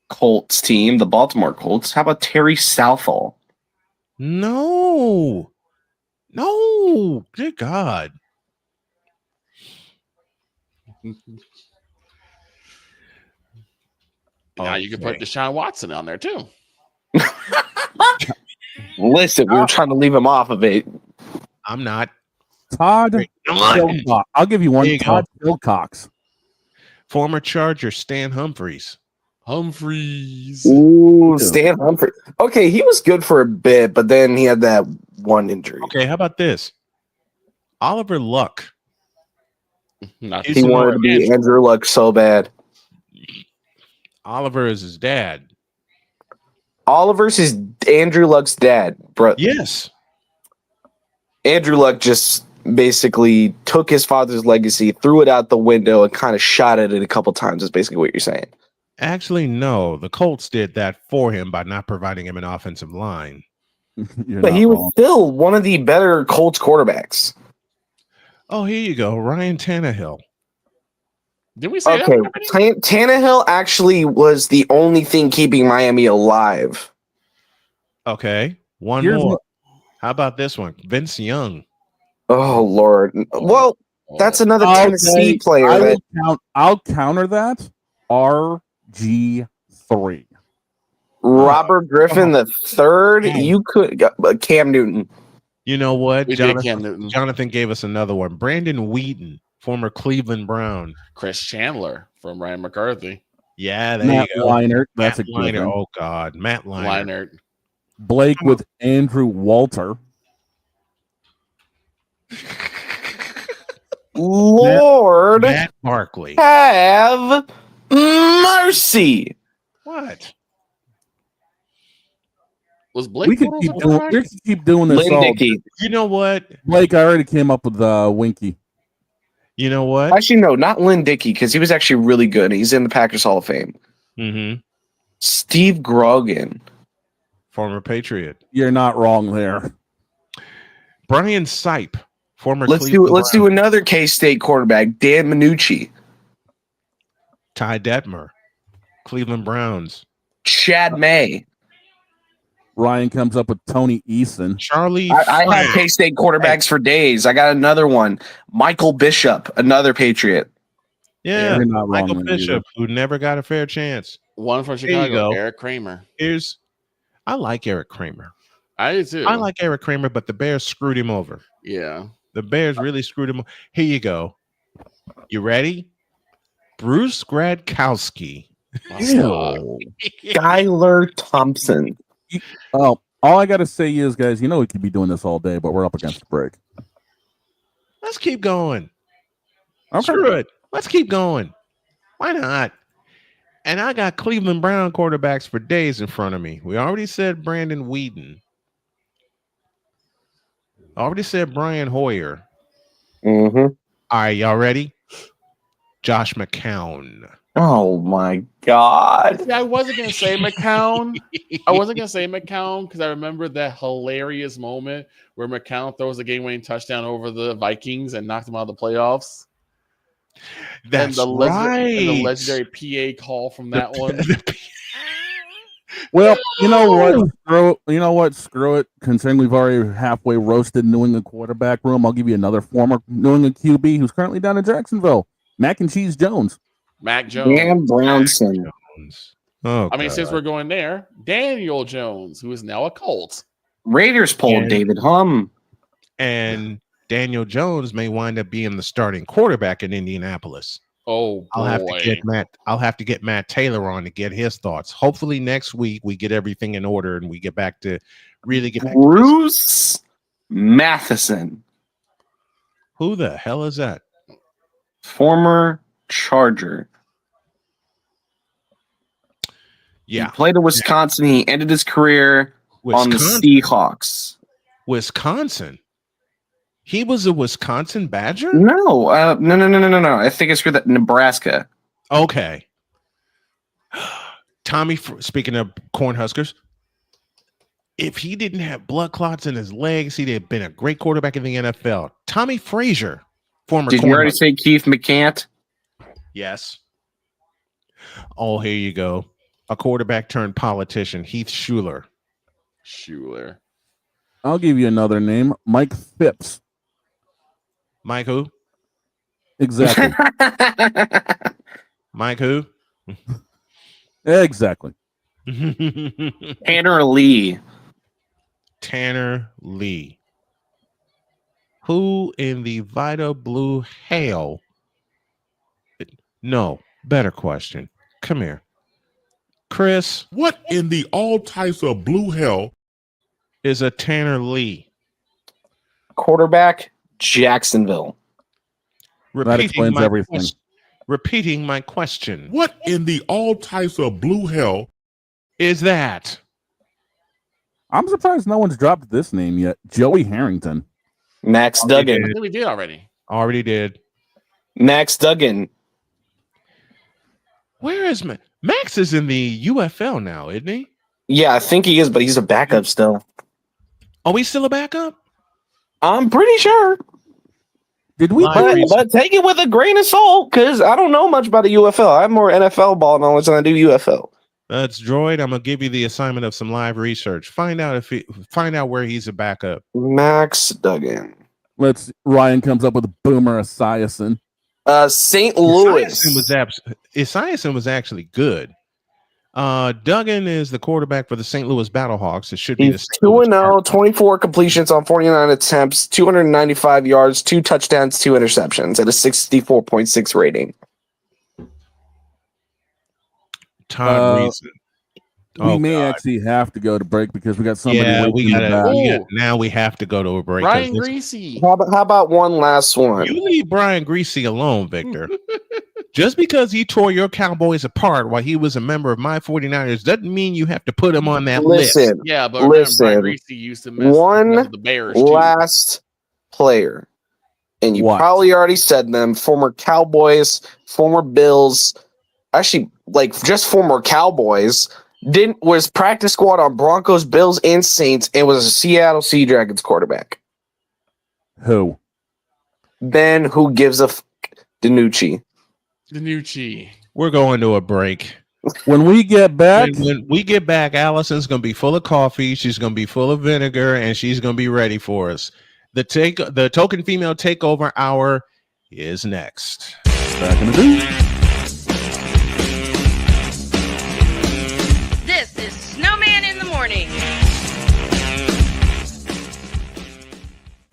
Colts team, the Baltimore Colts. How about Terry Southall? No. Good God. Now you can put Deshaun Watson on there too. Listen, we were trying to leave him off of it. I'm not. Todd Wilcox. I'll give you one. You Todd Wilcox. Former Charger Stan Humphries. Ooh, Stan Humphries. Okay, he was good for a bit, but then he had that one injury. Okay, how about this? Oliver Luck. He wanted to be Andrew Luck so bad. Oliver is his dad. Oliver's his Andrew Luck's dad, bro. Yes. Andrew Luck just basically took his father's legacy, threw it out the window, and kind of shot at it a couple times. Is basically what you're saying. Actually, no. The Colts did that for him by not providing him an offensive line. But he was still one of the better Colts quarterbacks. Oh, here you go. Ryan Tannehill. Did we say Okay, that? Tannehill actually was the only thing keeping Miami alive. Okay, one Here's more. what- How about this one? Vince Young. Oh, Lord. Well, that's another Tennessee player. I'll counter that. RG3. Robert Griffin the third. You could Cam Newton. You know what? We did Cam Newton. Jonathan gave us another one. Brandon Wheaton, former Cleveland Brown. Chris Chandler from Ryan McCarthy. Yeah, there Matt you go. Leinart. That's Matt a good Leinart. one. Oh, God. Matt Leinart. Blake with Andrew Walter. Lord Matt Barkley. have mercy. What? Was Blake? We could keep doing this. Lynn all. Dickey. You know what? Blake, I already came up with Winky. You know what? Actually, no, not Lynn Dickey, because he was actually really good. He's in the Packers Hall of Fame. Mm-hmm. Steve Grogan. Former Patriot. You're not wrong there. Brian Sipe. Former Let's Cleveland do another K-State quarterback, Dan Minucci. Ty Detmer. Cleveland Browns. Chad May. Ryan comes up with Tony Eason. Charlie. I Frank. have K-State quarterbacks for days. I got another one. Michael Bishop, another Patriot. Yeah, you're not Michael wrong there Bishop, who never got a fair chance. One from There you Chicago, go. Eric Kramer. I like Eric Kramer. I do too. I like Eric Kramer, but the Bears screwed him over. Yeah. The Bears really screwed him. Here you go. You ready? Bruce Gradkowski. Skylar Thompson. Oh, all I got to say is, guys, you know we could be doing this all day, but we're up against the break. Let's keep going. Okay. Screw it. Let's keep going. Why not? And I got Cleveland Brown quarterbacks for days in front of me. We already said Brandon Whedon. Already said Brian Hoyer. Mm-hmm. All right, y'all ready? Josh McCown. Oh my God. Yeah, I wasn't gonna say McCown. Because I remember that hilarious moment where McCown throws a game-winning touchdown over the Vikings and knocked them out of the playoffs. That's and right. And the legendary PA call from that one. Well, you know what? Screw it. Considering we've already halfway roasted New England quarterback room, I'll give you another former New England QB who's currently down in Jacksonville. Mac and Cheese Jones. Mac Jones. Dan Brownson. Oh, I mean, since we're going there, Daniel Jones, who is now a Colt. Raiders pulled David Hum. And Daniel Jones may wind up being the starting quarterback in Indianapolis. Oh, boy. I'll have to get Matt Taylor on to get his thoughts. Hopefully next week we get everything in order and we get back to Bruce Matheson. Who the hell is that? Former Charger. Yeah. He played at Wisconsin. He ended his career on the Seahawks. Wisconsin? He was a Wisconsin Badger? No. No. I think it's that Nebraska. Okay. Tommy, speaking of Cornhuskers, if he didn't have blood clots in his legs, he'd have been a great quarterback in the NFL. Tommy Frazier, former Did you already say Keith McCant? Yes. Oh, here you go. A quarterback turned politician, Heath Schuler. I'll give you another name. Mike Phipps. Mike who? Exactly. Mike who? Exactly. Tanner Lee. Tanner Lee. Who in the Vita Blue hell? No, better question. Come here. Chris. What in the all types of blue hell is a Tanner Lee? Quarterback, Jacksonville. That explains everything. Repeating my question. What in the all types of blue hell is that? I'm surprised no one's dropped this name yet. Joey Harrington. Max Duggan. I think we did already. Already did. Max Duggan. Where is Max? Max is in the UFL now, isn't he? Yeah, I think he is, but he's a backup still. Oh, he's still a backup? I'm pretty sure. Did we? But take it with a grain of salt, because I don't know much about the UFL. I have more NFL ball knowledge than I do UFL. That's Droid. I'm gonna give you the assignment of some live research. Find out where he's a backup. Max Duggan. Ryan comes up with Boomer Esiason. St. Louis. Esiason was actually good. Duggan is the quarterback for the St. Louis Battlehawks. It should be He's 2-0, 24 completions on 49 attempts, 295 yards, 2 touchdowns, 2 interceptions at a 64.6 rating. Todd Reason. We may actually have to go to break because we got somebody. Yeah, now we have to go to a break. Brian Greasy. How about one last one? You leave Brian Greasy alone, Victor. Just because he tore your Cowboys apart while he was a member of my 49ers doesn't mean you have to put him on that list. Yeah, but Brian Greasy used to mess with the Bears. Last player, and you probably already said them. Former Cowboys, former Bills, actually, just former Cowboys. Was practice squad on Broncos, Bills, and Saints, and was a Seattle Sea Dragons quarterback. Who? Ben, who gives a DiNucci. We're going to a break. When we get back, Alison's going to be full of coffee. She's going to be full of vinegar, and she's going to be ready for us. The token female takeover hour is next. Back in the day. This is Snowman in the Morning.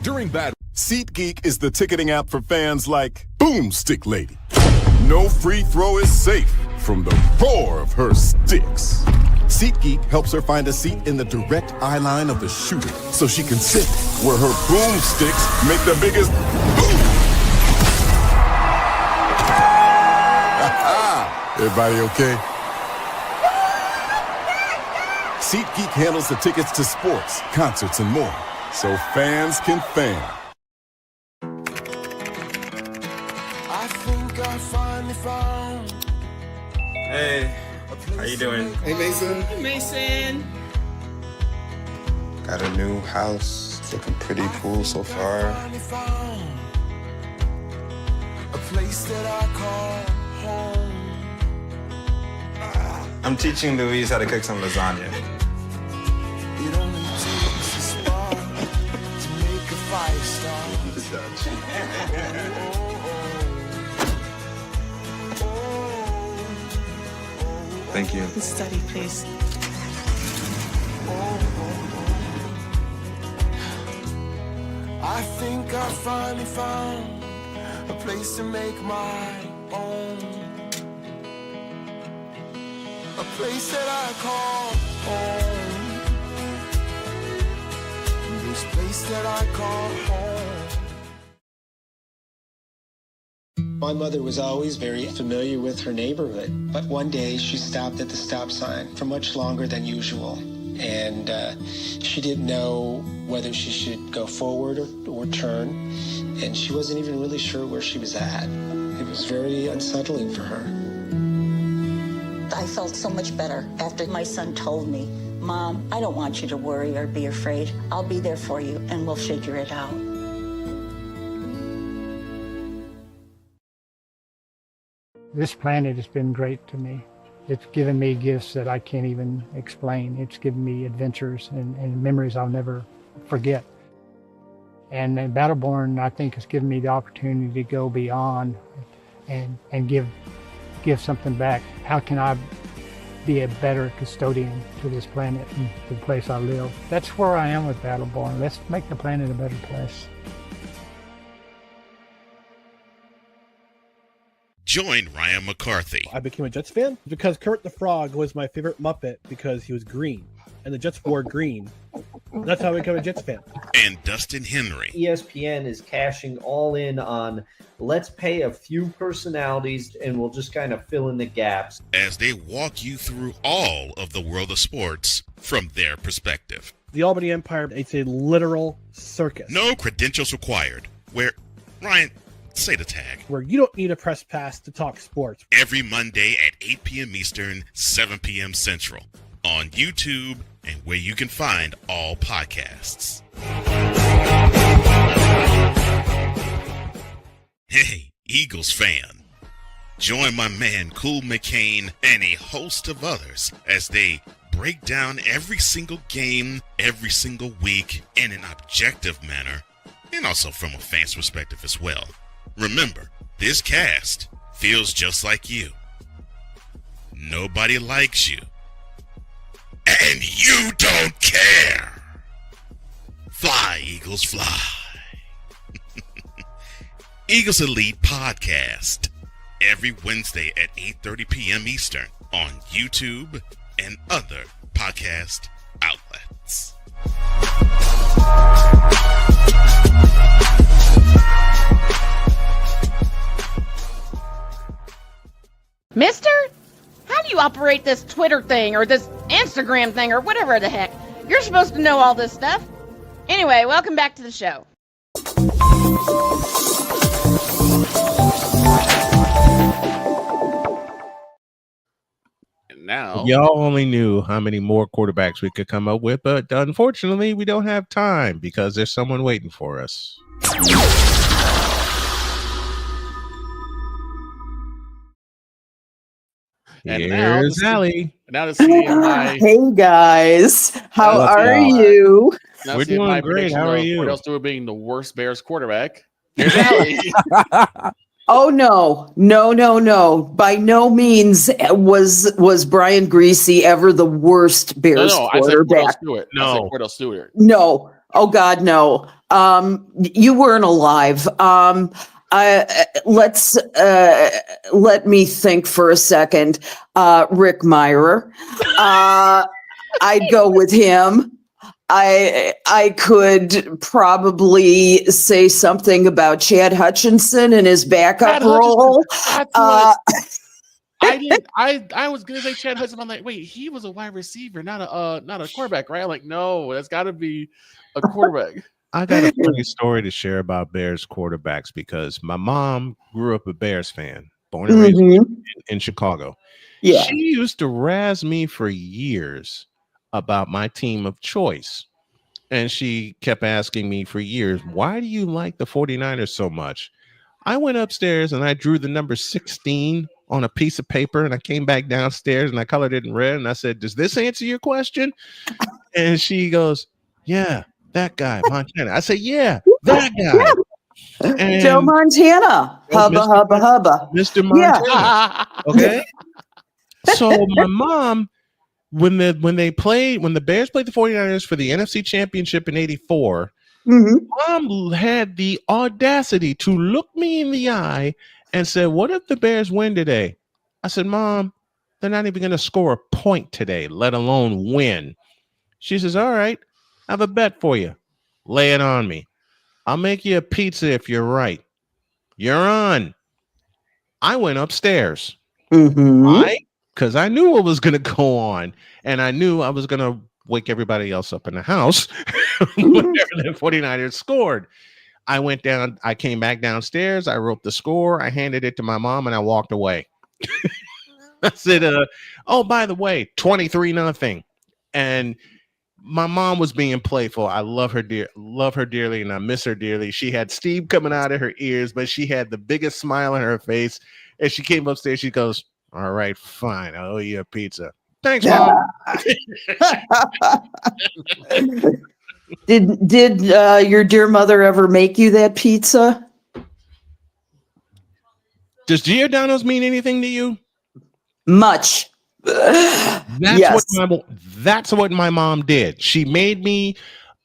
During bad, SeatGeek is the ticketing app for fans like Boomstick Lady. No free throw is safe. from the roar of her sticks. SeatGeek helps her find a seat in the direct eye line of the shooter so she can sit where her boomsticks make the biggest boom. Everybody okay? SeatGeek handles the tickets to sports, concerts, and more, so fans can fan. I think I finally found. Hey, how you doing? Hey, Mason. Hey, Mason. Got a new house. It's looking pretty cool so far. A place that I call home. I'm teaching Louise how to cook some lasagna. It only takes a spark to make a fire start. Thank you. Study, please. I think I finally found a place to make my own. A place that I call home. This place that I call home. My mother was always very familiar with her neighborhood, but one day she stopped at the stop sign for much longer than usual. And she didn't know whether she should go forward or turn, and she wasn't even really sure where she was at. It was very unsettling for her. I felt so much better after my son told me, Mom, I don't want you to worry or be afraid. I'll be there for you, and we'll figure it out. This planet has been great to me. It's given me gifts that I can't even explain. It's given me adventures and memories I'll never forget. And Battleborn, I think, has given me the opportunity to go beyond and give something back. How can I be a better custodian to this planet and to the place I live? That's where I am with Battleborn. Let's make the planet a better place. Join Ryan McCarthy. I became a Jets fan because Kermit the Frog was my favorite Muppet because he was green, and the Jets wore green. That's how I became a Jets fan. And Dustin Henry. ESPN is cashing all in on let's pay a few personalities and we'll just kind of fill in the gaps. As they walk you through all of the world of sports from their perspective. The Albany Empire, it's a literal circus. No credentials required. Where, Ryan, say the tag. Where you don't need a press pass to talk sports. Every Monday at 8 p.m. Eastern, 7 p.m. Central. On YouTube and where you can find all podcasts. Hey, Eagles fan. Join my man Cool McCain and a host of others as they break down every single game, every single week in an objective manner, and also from a fan's perspective as well. Remember, this cast feels just like you. Nobody likes you. And you don't care. Fly, Eagles, fly. Eagles Elite Podcast. Every Wednesday at 8:30 p.m. Eastern on YouTube and other podcast outlets. Mister? How do you operate this Twitter thing or this Instagram thing or whatever the heck? You're supposed to know all this stuff. Anyway, welcome back to the show. And now, y'all only knew how many more quarterbacks we could come up with, but unfortunately, we don't have time because there's someone waiting for us. And here's Allie. Now to see my Hey guys, how are you? We're doing great. How are you? Cordell Stewart being the worst Bears quarterback. Here's Allie. Oh no! By no means was Brian Greasy ever the worst Bears quarterback. I said Cordell Stewart. No. Oh God, no. You weren't alive. Let me think for a second. Rick Meyer. I'd go with him. I could probably say something about Chad Hutchinson and his backup role. I was gonna say Chad Hudson. I'm like, wait, he was a wide receiver, not a quarterback, right? I'm like, no, that's got to be a quarterback. I got a funny story to share about Bears quarterbacks because my mom grew up a Bears fan, born and raised in Chicago. Yeah. She used to razz me for years about my team of choice. And she kept asking me for years, why do you like the 49ers so much? I went upstairs and I drew the number 16 on a piece of paper, and I came back downstairs and I colored it in red. And I said, does this answer your question? And she goes, yeah, that guy, Montana. I said, yeah, that guy. And Joe Montana. Hubba, hubba, hubba. Mr. Montana. Okay. So my mom, when the Bears played the 49ers for the NFC Championship in '84, Mom had the audacity to look me in the eye and said, what if the Bears win today? I said, Mom, they're not even going to score a point today, let alone win. She says, all right, I have a bet for you. Lay it on me. I'll make you a pizza if you're right. You're on. I went upstairs. Why? Because I knew what was going to go on, and I knew I was going to wake everybody else up in the house whenever the 49ers scored. I came back downstairs. I wrote the score. I handed it to my mom, and I walked away. I said, oh, by the way, 23-0. And my mom was being playful. I love her dearly, and I miss her dearly. She had steam coming out of her ears, but she had the biggest smile on her face. And she came upstairs. She goes, all right, fine. I owe you a pizza. Thanks, Mom. Did your dear mother ever make you that pizza? Does Giordano's mean anything to you? Much. That's what my mom did. She made me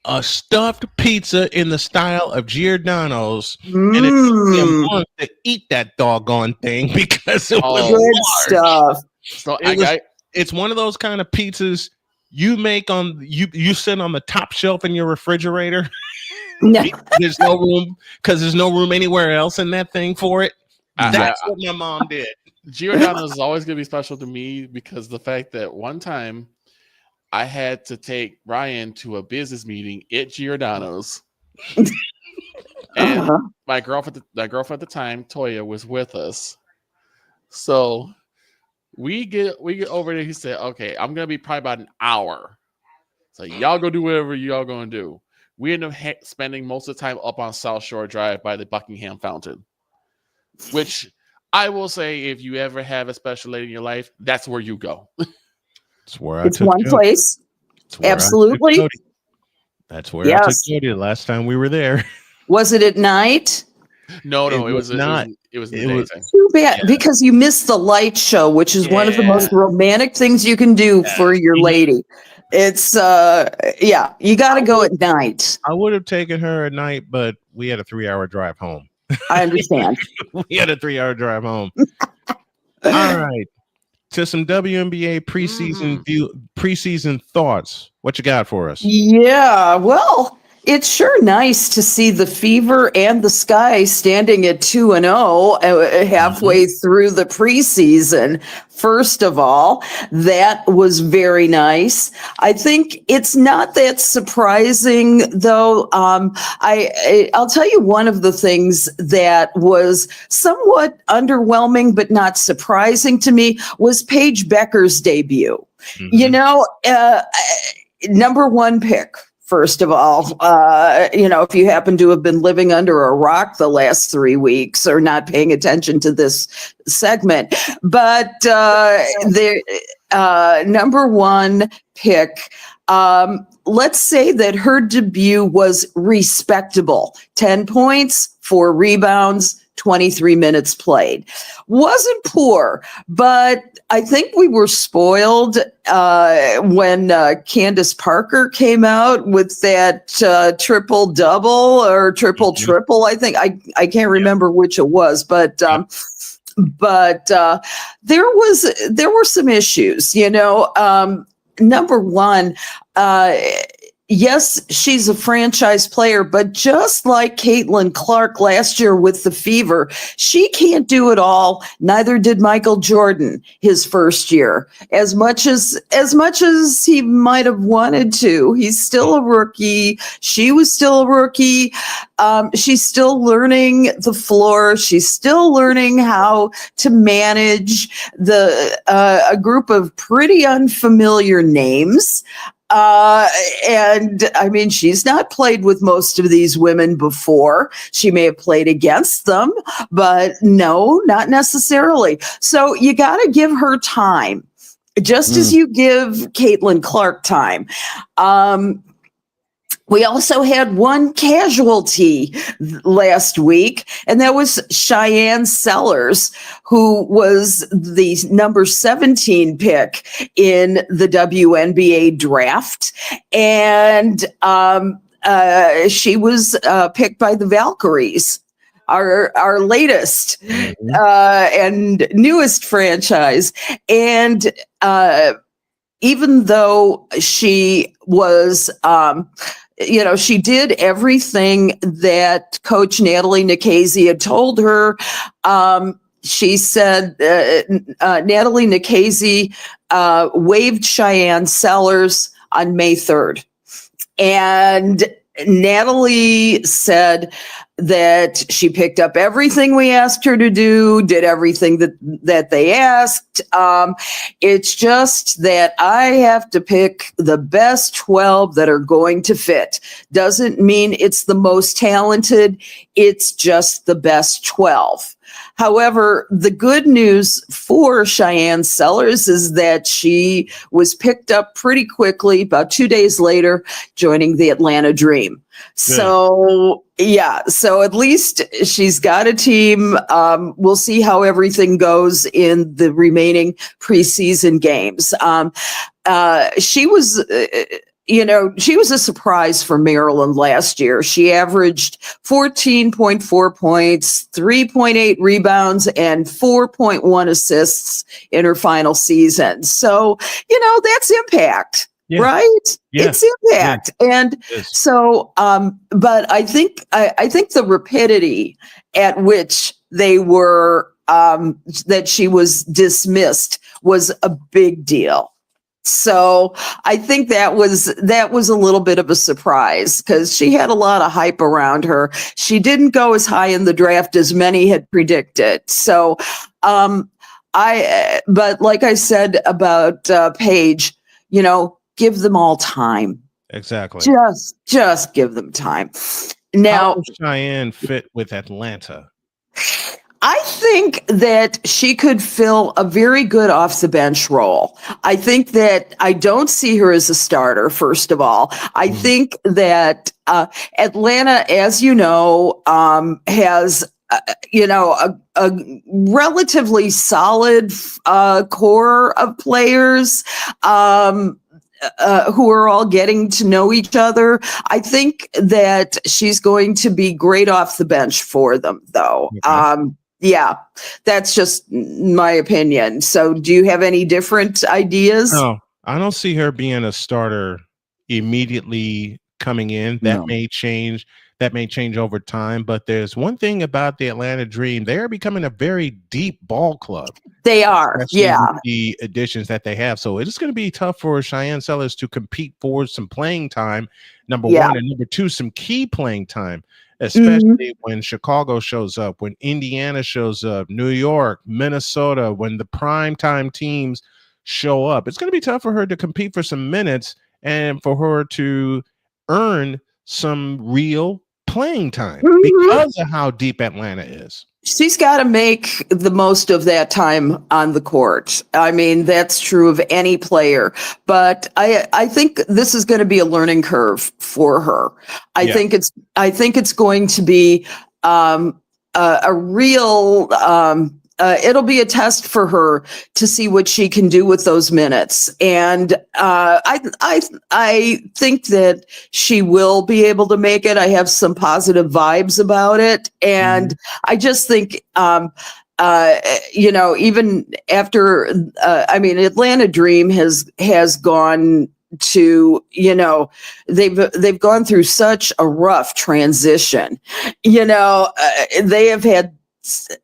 a stuffed pizza in the style of Giordano's, and it took me a month to eat that doggone thing because it was good large. stuff. So it's one of those kind of pizzas you make on you sit on the top shelf in your refrigerator. There's no room because there's no room anywhere else in that thing for it. That's what my mom did. Giordano's is always going to be special to me because the fact that one time I had to take Ryan to a business meeting at Giordano's, and my girlfriend at the time, Toya, was with us. So we get over there. He said, "Okay, I'm gonna be probably about an hour. So y'all go do whatever y'all gonna do." We end up spending most of the time up on South Shore Drive by the Buckingham Fountain, which I will say, if you ever have a special lady in your life, that's where you go. It's where it's one place. Absolutely. That's where I took Jody the last time we were there. Was it at night? No, it was not. It was too bad because you missed the light show, which is one of the most romantic things you can do for your lady. It's you got to go at night. I would have taken her at night, but we had a 3-hour drive home. I understand. We had a 3-hour drive home. All right. To some WNBA preseason thoughts. What you got for us? Yeah, well, it's sure nice to see the Fever and the Sky standing at 2-0 halfway through the preseason. First of all, that was very nice. I think it's not that surprising, though. I'll tell you one of the things that was somewhat underwhelming but not surprising to me was Paige Becker's debut. You know, number one pick. First of all, if you happen to have been living under a rock the last 3 weeks or not paying attention to this segment, but the number one pick, let's say that her debut was respectable. 10 points, 4 rebounds, 23 minutes played. Wasn't poor, but I think we were spoiled when Candace Parker came out with that triple double or triple. I think I can't remember which it was, but there were some issues. Number one. Yes, she's a franchise player, but just like Caitlin Clark last year with the Fever, she can't do it all. Neither did Michael Jordan his first year. As much as he might have wanted to, he's still a rookie. She was still a rookie. She's still learning the floor. She's still learning how to manage a group of pretty unfamiliar names. And I mean, she's not played with most of these women before. She may have played against them, but no, not necessarily. So you got to give her time, just as you give Caitlin Clark time. We also had one casualty last week, and that was Cheyenne Sellers, who was the number 17 pick in the WNBA draft. And she was picked by the Valkyries, our latest and newest franchise. And even though she was she did everything that Coach Natalie Nikhazy had told her. She said Natalie Nikhazy waived Cheyenne Sellers on May 3rd. And Natalie said that she picked up everything we asked her to do, did everything that they asked. It's just that I have to pick the best 12 that are going to fit. Doesn't mean it's the most talented. It's just the best 12. However, the good news for Cheyenne Sellers is that she was picked up pretty quickly, about 2 days later, joining the Atlanta Dream. So, so at least she's got a team. We'll see how everything goes in the remaining preseason games. She was a surprise for Maryland last year. She averaged 14.4 points, 3.8 rebounds, and 4.1 assists in her final season. So, that's impact. Yeah. Right? Yeah. It's impact. Yeah. And so, but I think the rapidity at which they were, that she was dismissed was a big deal. So I think that was a little bit of a surprise because she had a lot of hype around her. She didn't go as high in the draft as many had predicted. So, but like I said about Paige, give them all time. Exactly. Just give them time. Now, how does Cheyenne fit with Atlanta? I think that she could fill a very good off the bench role. I think that I don't see her as a starter, first of all. I think that Atlanta, as you know, has a relatively solid core of players who are all getting to know each other. I think that she's going to be great off the bench for them, though. Okay. That's just my opinion. So do you have any different ideas? No, I don't see her being a starter immediately coming in. That may change. That may change over time. But there's one thing about the Atlanta Dream. They are becoming a very deep ball club. They are. Yeah. The additions that they have. So it's going to be tough for Cheyenne Sellers to compete for some playing time, number one. And number two, some key playing time. Especially when Chicago shows up, when Indiana shows up, New York, Minnesota, when the primetime teams show up. It's going to be tough for her to compete for some minutes and for her to earn some real playing time because of how deep Atlanta is. She's got to make the most of that time on the court. I mean, that's true of any player, but I think this is going to be a learning curve for her. I think it's going to be a real. It'll be a test for her to see what she can do with those minutes, and I think that she will be able to make it. I have some positive vibes about it, and I just think, even after, Atlanta Dream has gone to, they've gone through such a rough transition. They have had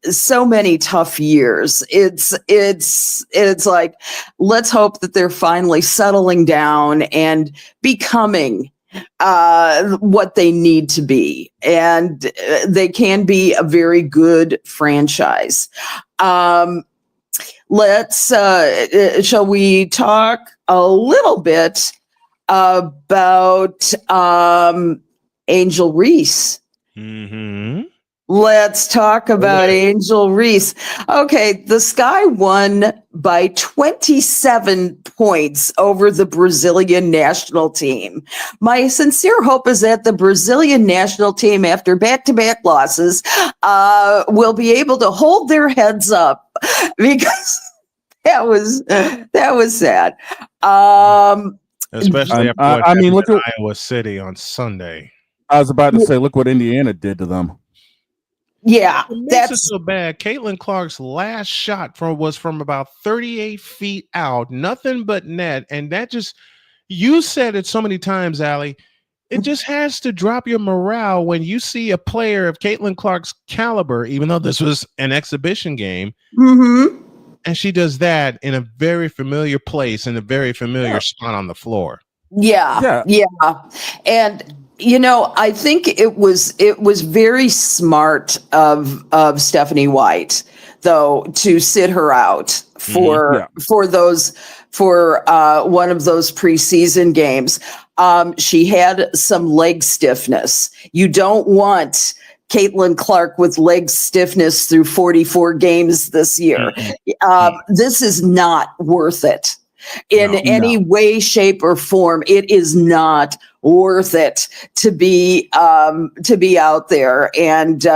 so many tough years. It's like, let's hope that they're finally settling down and becoming what they need to be, and they can be a very good franchise. Shall we talk a little bit about Angel Reese? Let's talk about Angel Reese. Okay, the Sky won by 27 points over the Brazilian national team. My sincere hope is that the Brazilian national team, after back-to-back losses, will be able to hold their heads up, because that was sad. Especially after look at Iowa City on Sunday. I was about to say, look what Indiana did to them. Yeah, that's so bad. Caitlin Clark's last shot was from about 38 feet out, nothing but net, and that just, you said it so many times, Allie. It just has to drop your morale when you see a player of Caitlin Clark's caliber, even though this was an exhibition game, and she does that in a very familiar place, in a very familiar spot on the floor. Yeah. And I think it was very smart of Stephanie White, though, to sit her out for one of those preseason games. She had some leg stiffness. You don't want Caitlin Clark with leg stiffness through 44 games this year. This is not worth it. In any way, shape, or form, it is not worth it to be out there. And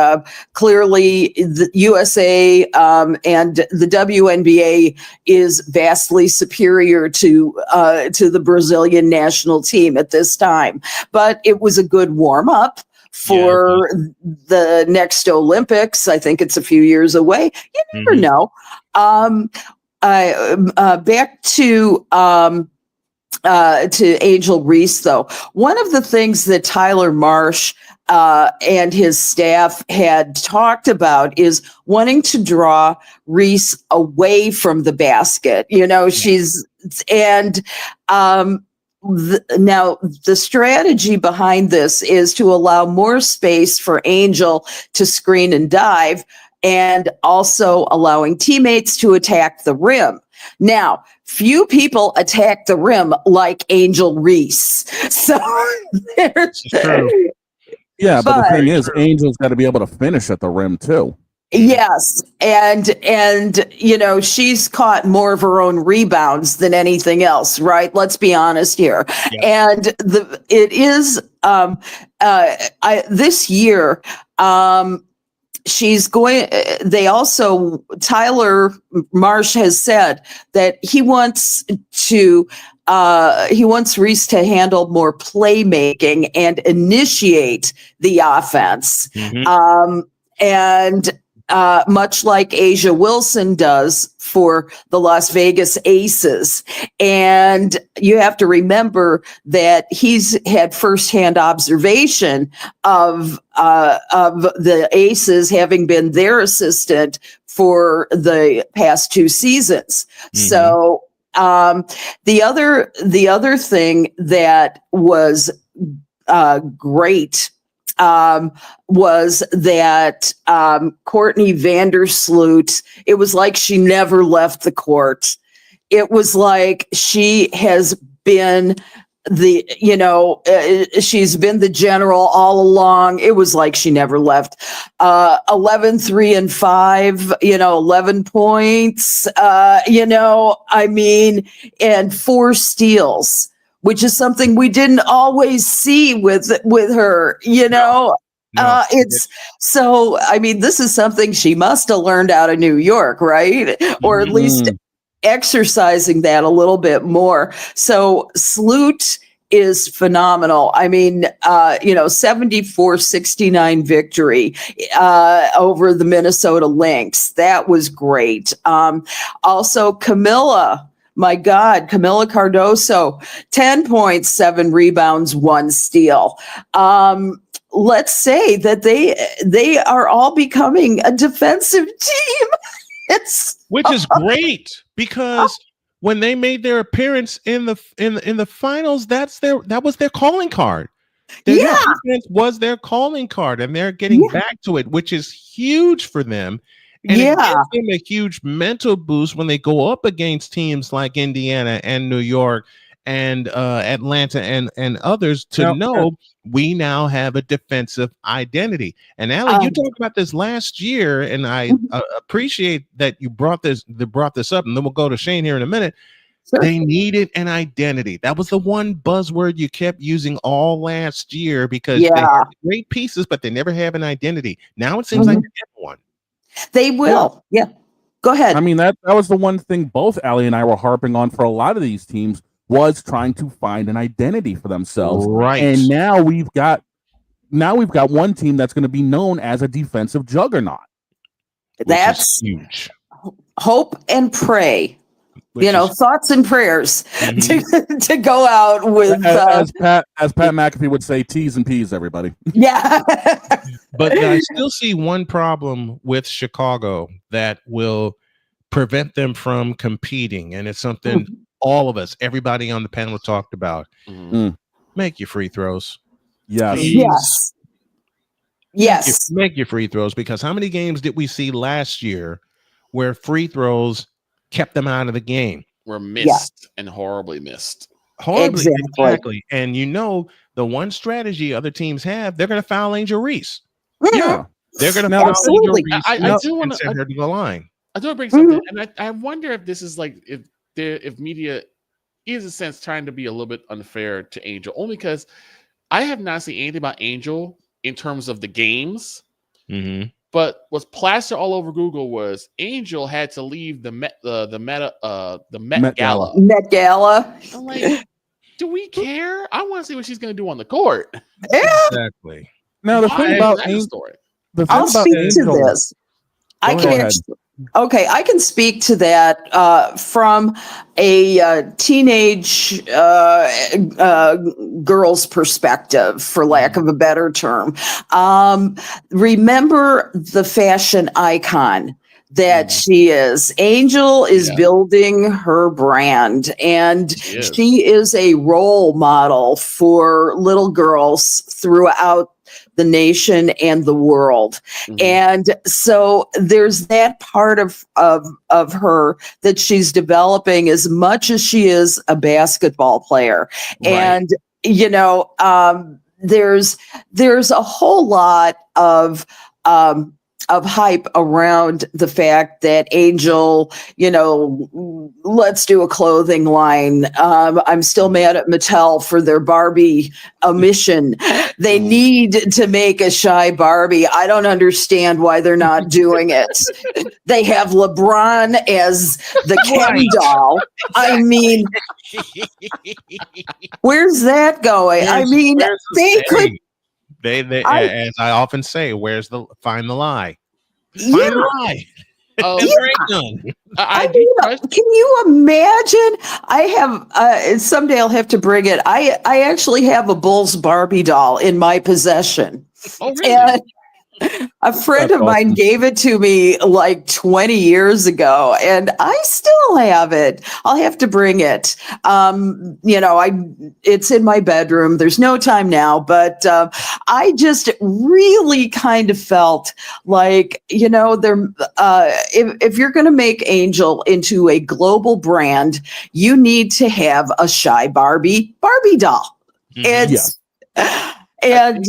clearly, the USA and the WNBA is vastly superior to the Brazilian national team at this time. But it was a good warm up for the next Olympics. I think it's a few years away. You never know. Back to Angel Reese, though. One of the things that Tyler Marsh and his staff had talked about is wanting to draw Reese away from the basket. Now the strategy behind this is to allow more space for Angel to screen and dive, and also allowing teammates to attack the rim. Now, few people attack the rim like Angel Reese. So there's true. Yeah, but the thing is, Angel's got to be able to finish at the rim too. Yes, and she's caught more of her own rebounds than anything else, right? Let's be honest here. Yeah. And it is this year. Tyler Marsh has said that he wants Reese to handle more playmaking and initiate the offense. And much like Asia Wilson does for the Las Vegas Aces. And you have to remember that he's had firsthand observation of the Aces, having been their assistant for the past 2 seasons. So the other thing that was great was that Courtney Vandersloot, it was like she never left the court. It was like she has been she's been the general all along. It was like she never left. 11, 3, and 5, 11 points, and 4 steals, which is something we didn't always see with her, No. It's so, I mean, this is something she must have learned out of New York, right? Or at least exercising that a little bit more. So Sloot is phenomenal. I mean, 74-69 victory over the Minnesota Lynx. That was great. Also, Camilla. My God, Camilla Cardoso, 10 points, 7 rebounds, 1 steal. Let's say that they are all becoming a defensive team. Which is great because when they made their appearance in the finals, that was their calling card. Their defense was their calling card, and they're getting back to it, which is huge for them. And it gives them a huge mental boost when they go up against teams like Indiana and New York and Atlanta and others to know we now have a defensive identity. And Allie, you talked about this last year, and I appreciate that you brought this up, and then we'll go to Shane here in a minute. Sure. They needed an identity. That was the one buzzword you kept using all last year because they had great pieces, but they never have an identity. Now it seems like they have one. They will. Yeah. Go ahead. I mean, that was the one thing both Allie and I were harping on for a lot of these teams was trying to find an identity for themselves. Right. And now we've got one team that's going to be known as a defensive juggernaut. That's huge. Hope and pray. Thoughts and prayers to go out with as Pat McAfee would say, T's and P's, everybody. Yeah. But I still see one problem with Chicago that will prevent them from competing, and it's something all of us, everybody on the panel talked about. Make your free throws. Yes. Make your free throws, because how many games did we see last year where free throws kept them out of the game? Were missed and horribly missed. Exactly. And the one strategy other teams have, they're going to foul Angel Reese. Yeah. They're going to foul Angel Reese. I do want to send her to the line. I do want to bring something, and I wonder if this is like if media is in a sense trying to be a little bit unfair to Angel, only because I have not seen anything about Angel in terms of the games. But what's plastered all over Google was Angel had to leave the Met Gala. Met Gala. I'm like, do we care? I want to see what she's going to do on the court. Yeah. Exactly. Now the thing about Angel, I'll speak to this. I can speak to that from a teenage girl's perspective, for lack of a better term. Remember the fashion icon that she is. Angel is building her brand, and she is a role model for little girls throughout the nation and the world. And so there's that part of her that she's developing as much as she is a basketball player. And there's a whole lot of hype around the fact that Angel, let's do a clothing line. I'm still mad at Mattel for their Barbie omission. They need to make a shy Barbie. I don't understand why they're not doing it. They have LeBron as the Ken doll. I mean, where's that going? They could. They as I often say, find the lie? Find the lie. Can you imagine? I have someday I'll have to bring it. I actually have a Bulls Barbie doll in my possession. Oh, really? And a friend of mine gave it to me like 20 years ago, and I still have it. I'll have to bring it. It's in my bedroom. There's no time now, but I just really kind of felt like, if you're going to make Angel into a global brand, you need to have a shy Barbie doll. And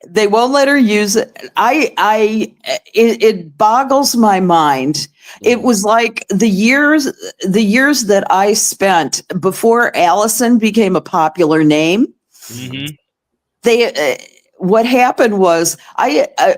they won't let her use it. It boggles my mind. It was like the years that I spent before Alison became a popular name. what happened was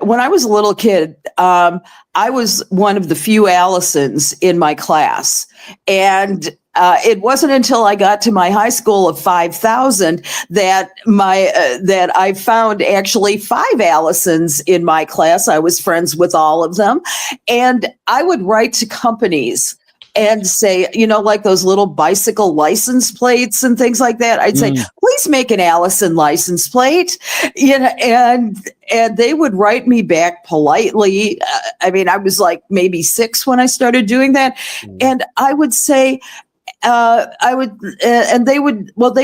when I was a little kid, I was one of the few Alisons in my class. And it wasn't until I got to my high school of 5,000 that that I found actually 5 Alisons in my class. I was friends with all of them. And I would write to companies and say, like those little bicycle license plates and things like that. I'd say, please make an Alison license plate, and they would write me back politely. I mean, I was like maybe 6 when I started doing that. And I would say, they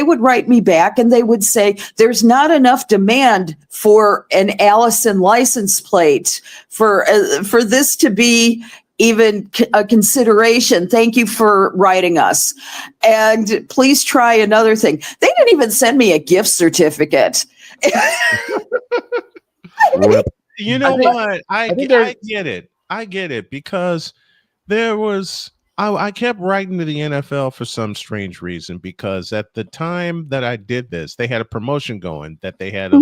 would write me back and they would say, there's not enough demand for an Alison license plate for this to be even a consideration. Thank you for writing us. And please try another thing. They didn't even send me a gift certificate. You know what? I get it. I get it because there was, I kept writing to the NFL for some strange reason, because at the time that I did this, they had a promotion going that they had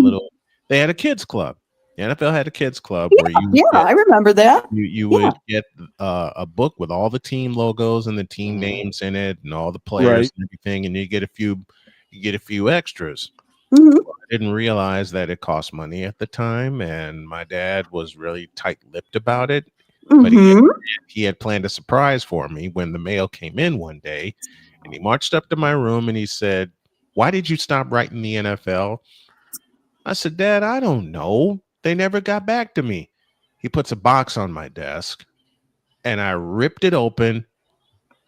they had a kids club. The NFL had a kids club where I remember that. You would get a book with all the team logos and the team names in it and all the players and everything, and you get a few extras. I didn't realize that it cost money at the time, and my dad was really tight-lipped about it. But he had planned a surprise for me when the mail came in one day, and he marched up to my room and he said, "Why did you stop writing the NFL?" I said, "Dad, I don't know. They never got back to me." He puts a box on my desk, and I ripped it open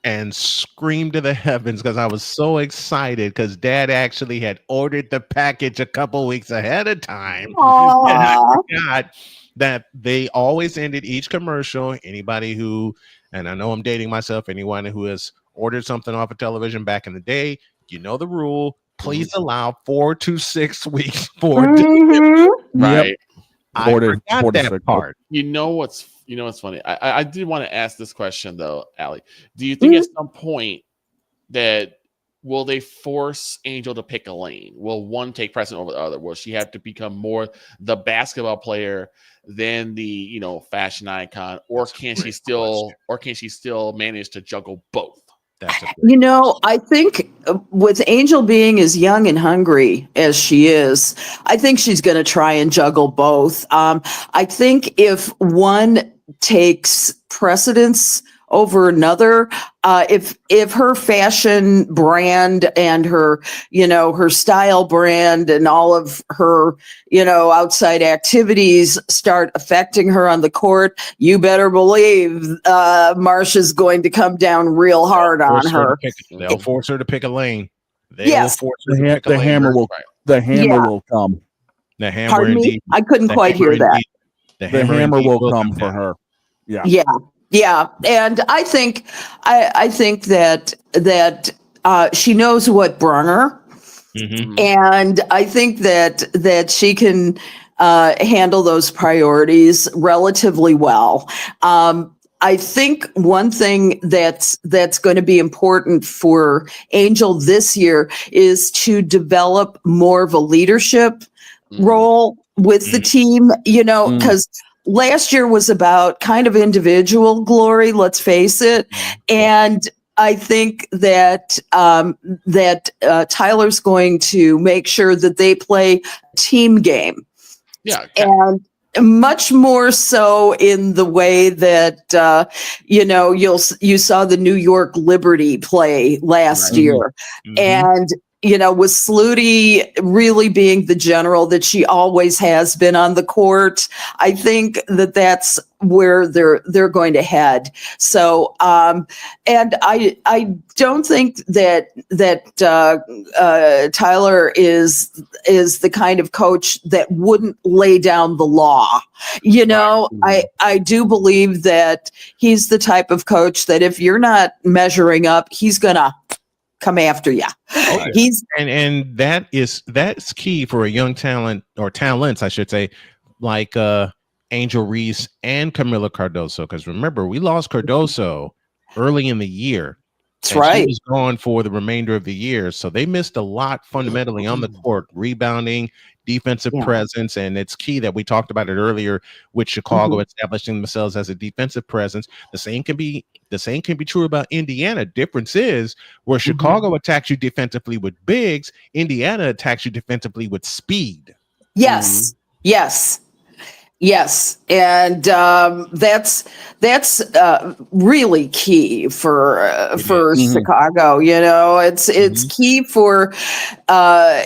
and screamed to the heavens because I was so excited because Dad actually had ordered the package a couple weeks ahead of time. And I forgot that they always ended each commercial. Anybody who, and I know I'm dating myself, anyone who has ordered something off of television back in the day, you know the rule. Please allow 4 to 6 weeks for delivery. Right. I forgot that part. You know what's funny? I did want to ask this question though, Allie. Do you think at some point that will they force Angel to pick a lane? Will one take precedent over the other? Will she have to become more the basketball player than the fashion icon, or can she still manage to juggle both? I think with Angel being as young and hungry as she is, I think she's going to try and juggle both. I think if one takes precedence over another, if her fashion brand and her, her style brand and all of her, outside activities start affecting her on the court, you better believe Marsha's going to come down real hard on her. They'll force her to pick a lane. Yes. The hammer will come. The hammer. Pardon me? I couldn't quite hear that. The hammer will come for her. Yeah. Yeah, and I think that she knows what brung her, and I think that she can handle those priorities relatively well. I think one thing that's going to be important for Angel this year is to develop more of a leadership role with the team, because last year was about kind of individual glory, let's face it. And I think that Tyler's going to make sure that they play a team game. Yeah. And much more so in the way that, you saw the New York Liberty play last year. And with Slutie really being the general that she always has been on the court, I think that that's where they're going to head. So, and I don't think that Tyler is the kind of coach that wouldn't lay down the law. I do believe that he's the type of coach that if you're not measuring up, he's gonna come after you. He's and that's key for a young talent, or talents, I should say, like Angel Reese and Camila Cardoso. Because remember, we lost Cardoso early in the year. That's right. She was gone for the remainder of the year, so they missed a lot fundamentally on the court, rebounding, defensive presence, and it's key that we talked about it earlier with Chicago establishing themselves as a defensive presence. The same can be true about Indiana. Difference is where Chicago attacks you defensively with bigs, Indiana attacks you defensively with speed. Yes, and that's really key for Chicago. You know, it's key for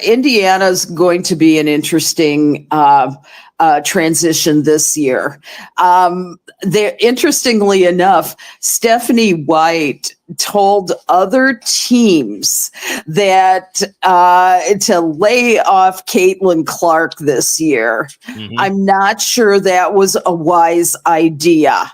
Indiana's going to be an interesting transition this year. Interestingly enough, Stephanie White told other teams that to lay off Caitlin Clark this year. I'm not sure that was a wise idea.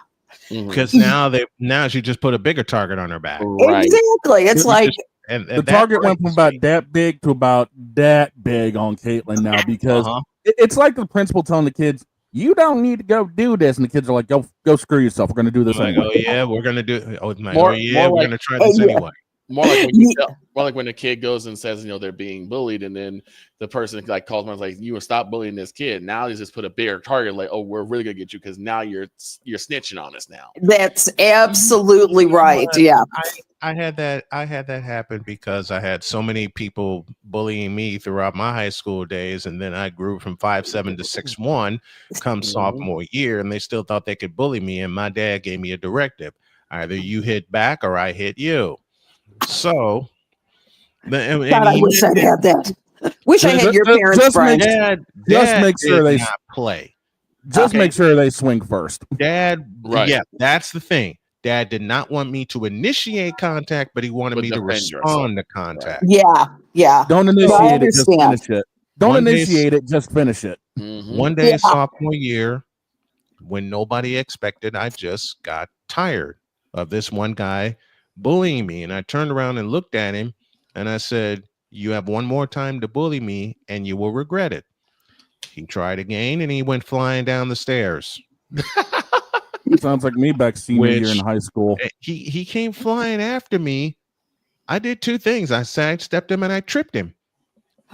Because now she just put a bigger target on her back. Right. Exactly. It's like and the target went from about that big to about that big on Caitlin now, because it's like the principal telling the kids, you don't need to go do this, and the kids are like, go screw yourself. We're going to do this anyway. Oh yeah, we're going to do. We're going to try this anyway. More like when the kid goes and says, they're being bullied, and then the person like calls them like, you will stop bullying this kid. Now they just put a bigger target, like, oh, we're really gonna get you because now you're snitching on us now. That's absolutely right. Yeah. I had that happen because I had so many people bullying me throughout my high school days, and then I grew from 5'7" to 6'1" come sophomore year, and they still thought they could bully me. And my dad gave me a directive: either you hit back or I hit you. So, I wish I had that. Wish I had your parents' friends. Just make sure they play. Just make sure they swing first. Dad, yeah, that's the thing. Dad did not want me to initiate contact, but he wanted me to respond to contact. Yeah. Don't initiate it, just finish it. Don't initiate it, just finish it. One day sophomore year, when nobody expected, I just got tired of this one guy bullying me, and I turned around and looked at him, and I said, you have one more time to bully me, and you will regret it. He tried again, and he went flying down the stairs. Sounds like me back senior year in high school. He came flying after me. I did two things. I sidestepped him and I tripped him.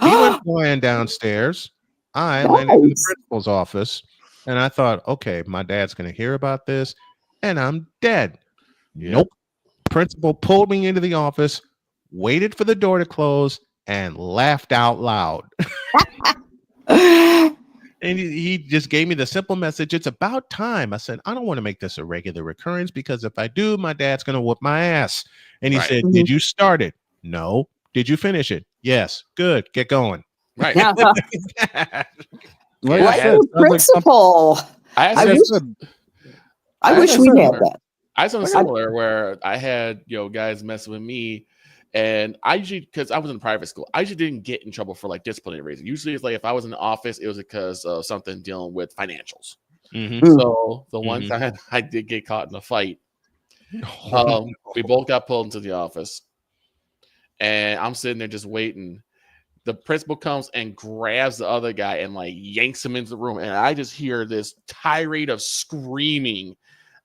He went flying downstairs. I landed in the principal's office, and I thought, okay, my dad's going to hear about this, and I'm dead. Nope. Principal pulled me into the office, waited for the door to close, and laughed out loud. And he just gave me the simple message, it's about time. I said, I don't want to make this a regular recurrence, because if I do, my dad's going to whoop my ass. And he said, did you start it? No. Did you finish it? Yes. Good. Get going. Right. Like the principal. I wish we had that. I had something similar where I had guys messing with me, and I usually, because I was in private school, I usually didn't get in trouble for like disciplinary reasons. Usually it's like if I was in the office, it was because of something dealing with financials. So the one time I did get caught in a fight, we both got pulled into the office, and I'm sitting there just waiting. The principal comes and grabs the other guy and like yanks him into the room, and I just hear this tirade of screaming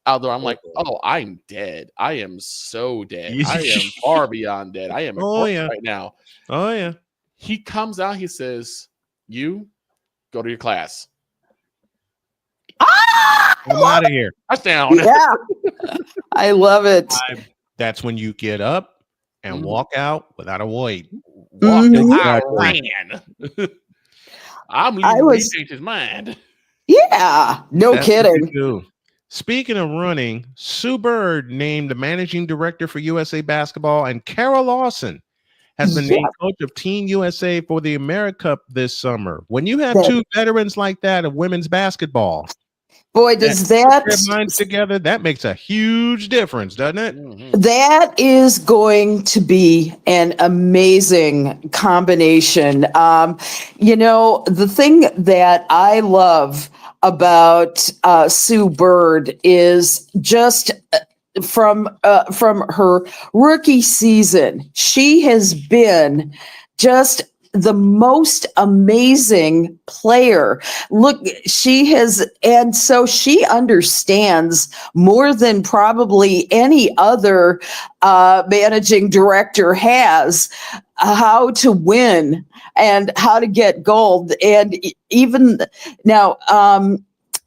out there. I'm like, oh, I'm dead. I am so dead. I am far beyond dead. I am right now. Oh yeah. He comes out, he says, you go to your class. I'm out of here. Touchdown. Yeah. I love it. That's when you get up and walk out without a wait. I'm leaving his mind. Yeah. No kidding. Speaking of running, Sue Bird named the managing director for USA Basketball, and Kara Lawson has been named coach of Team USA for the America Cup this summer. When you have two veterans like that of women's basketball, boy, does that their minds together, that makes a huge difference, doesn't it? That is going to be an amazing combination. The thing that I love about Sue Bird is just from her rookie season, she has been just the most amazing player. Look, and so she understands more than probably any other managing director has how to win and how to get gold. And even now,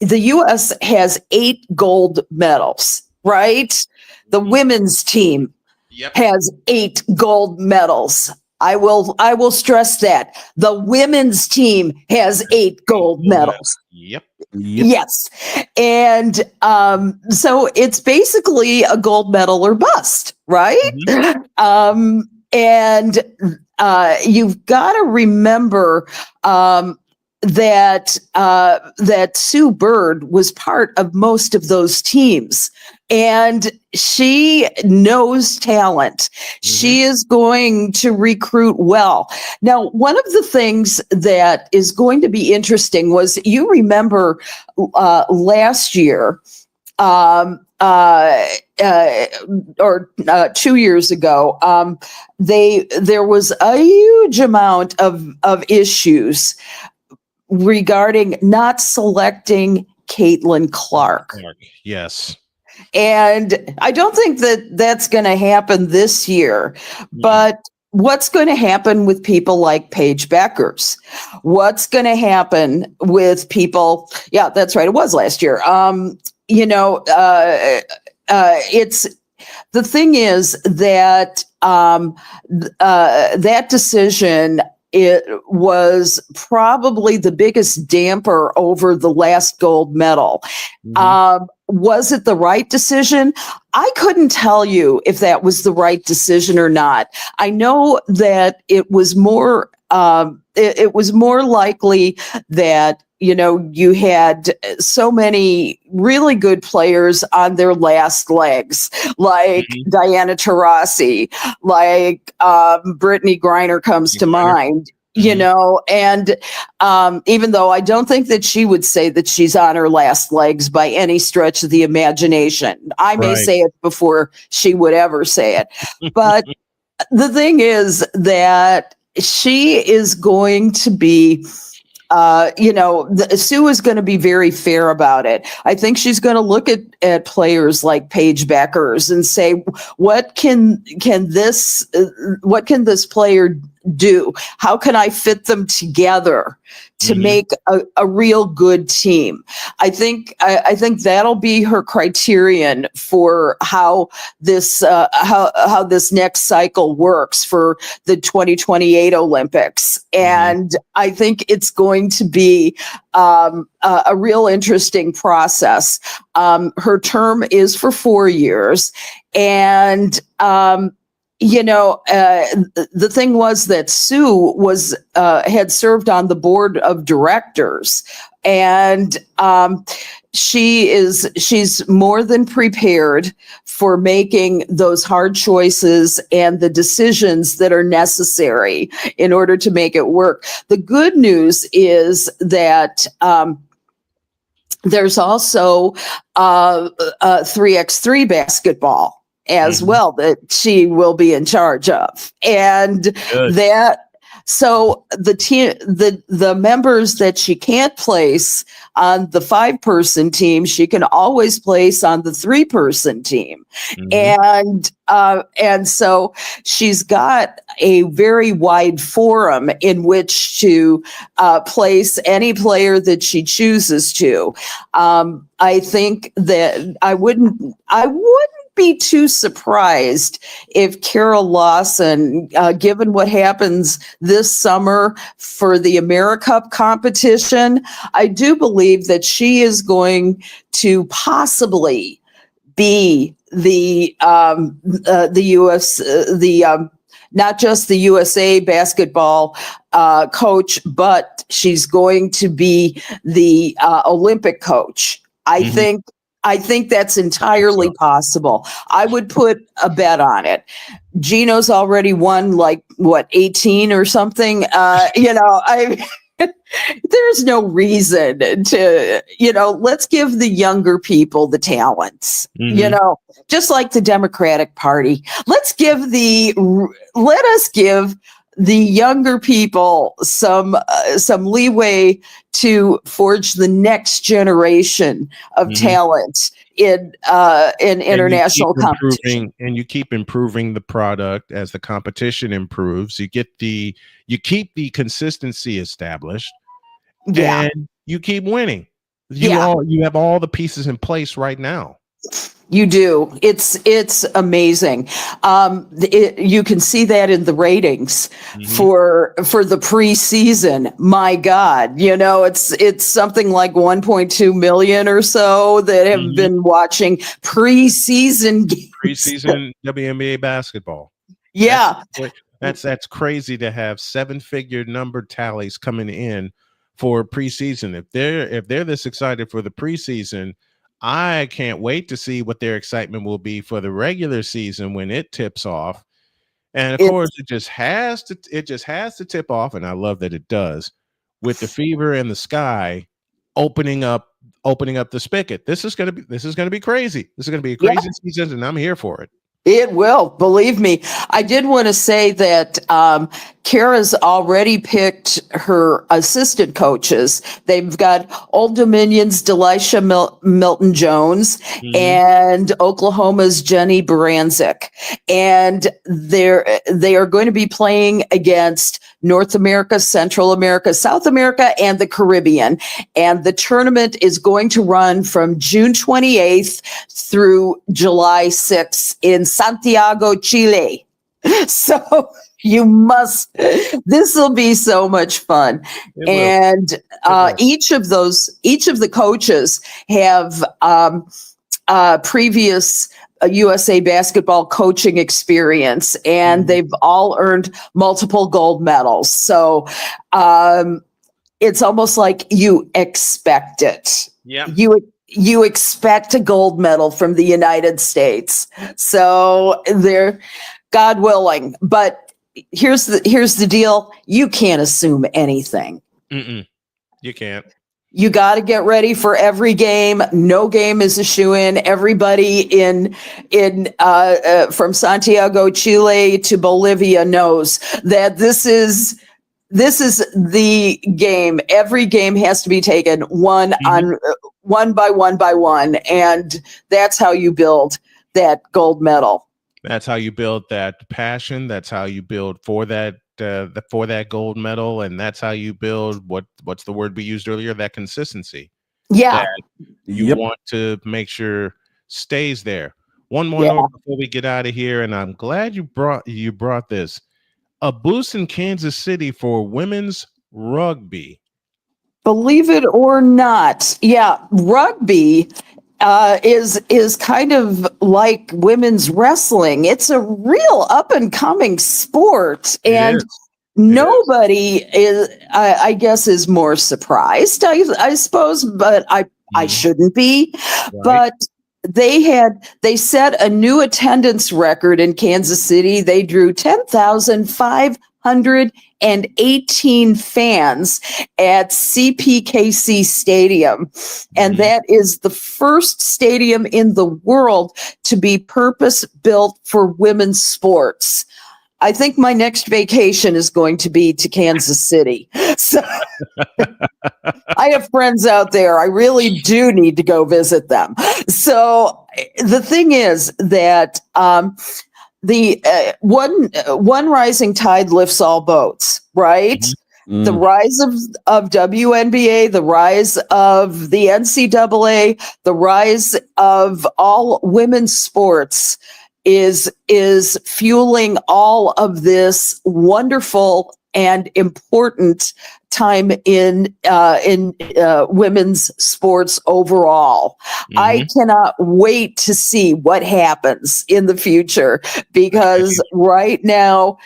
the U.S. has 8 gold medals, right? The women's team has 8 gold medals. I will stress that. The women's team has 8 gold medals. Yep. Yes. And so it's basically a gold medal or bust, right? And you've got to remember that Sue Bird was part of most of those teams, and she knows talent. She is going to recruit well. Now, one of the things that is going to be interesting was, you remember last year, or 2 years ago, there was a huge amount of issues regarding not selecting Caitlin Clark. Yes. And I don't think that that's going to happen this year, but what's going to happen with people like Paige Beckers? What's going to happen with people? Yeah, that's right. It was last year. It's the thing is that that decision, it was probably the biggest damper over the last gold medal. Was it the right decision? I couldn't tell you if that was the right decision or not. I know that it was more likely that, you had so many really good players on their last legs, like Diana Taurasi, like Brittany Griner comes to mind. And even though I don't think that she would say that she's on her last legs by any stretch of the imagination, I may say it before she would ever say it. But the thing is that she is going to be, Sue is going to be very fair about it. I think she's going to look at players like Paige Beckers and say, what can this player do? How can I fit them together to make a real good team? I think that'll be her criterion for how this next cycle works for the 2028 Olympics. And I think it's going to be a real interesting process. Her term is for 4 years, and the thing was that Sue had served on the board of directors, and she's more than prepared for making those hard choices and the decisions that are necessary in order to make it work. The good news is that there's also 3x3 basketball as well that she will be in charge of. And so the team, the members that she can't place on the 5-person team, she can always place on the 3-person team. And so she's got a very wide forum in which to place any player that she chooses to. I think that I wouldn't be too surprised if Carol Lawson, given what happens this summer for the AmeriCup competition, I do believe that she is going to possibly be the US, not just the USA basketball coach, but she's going to be the Olympic coach. I think that's entirely possible. I would put a bet on it. Gino's already won 18 or something. There's no reason to, let's give the younger people the talents, just like the Democratic Party. Let us give the younger people some leeway to forge the next generation of talent in international competition. And you keep improving the product as the competition improves. You keep the consistency established, and you keep winning. You have all the pieces in place right now. You do. It's amazing. You can see that in the ratings for the preseason. My God, it's something like 1.2 million or so that have been watching preseason games. Preseason WNBA basketball. Yeah, that's crazy to have 7-figure number tallies coming in for preseason. If they're this excited for the preseason, I can't wait to see what their excitement will be for the regular season when it tips off. And of course, it just has to tip off, and I love that it does, with the Fever and the Sky opening up the spigot. This is gonna be crazy. This is gonna be a crazy season, and I'm here for it. It will, believe me. I did want to say that Kara's already picked her assistant coaches. They've got Old Dominion's Delisha Milton-Jones and Oklahoma's Jenny Baranczyk. And they are going to be playing against North America, Central America, South America, and the Caribbean. And the tournament is going to run from June 28th through July 6th in Santiago, Chile. So this will be so much fun. And each of the coaches have previous USA basketball coaching experience, and they've all earned multiple gold medals. So it's almost like you expect it. Yeah. You expect a gold medal from the United States. So they're, God willing. But here's the deal. You can't assume anything. You can't. You got to get ready for every game. No game is a shoo-in. Everybody in from Santiago, Chile to Bolivia knows that this is the game. Every game has to be taken one by one, and that's how you build that gold medal. That's how you build that passion. That's how you build for that gold medal, and that's how you build what's the word we used earlier? That consistency. Yeah, that you want to make sure stays there. One more note before we get out of here, and I'm glad you brought this. A boost in Kansas City for women's rugby. Believe it or not, rugby is kind of like women's wrestling. It's a real up and coming sport, and nobody is, I guess, is more surprised. I suppose, but I shouldn't be. Right. But they set a new attendance record in Kansas City. They drew 10,518 fans at CPKC Stadium. And that is the first stadium in the world to be purpose-built for women's sports. I think my next vacation is going to be to Kansas City. So I have friends out there. I really do need to go visit them. So the thing is that the one rising tide lifts all boats, right? The rise of WNBA, the rise of the NCAA, the rise of all women's sports is fueling all of this wonderful and important time in women's sports overall. I cannot wait to see what happens in the future, because right now,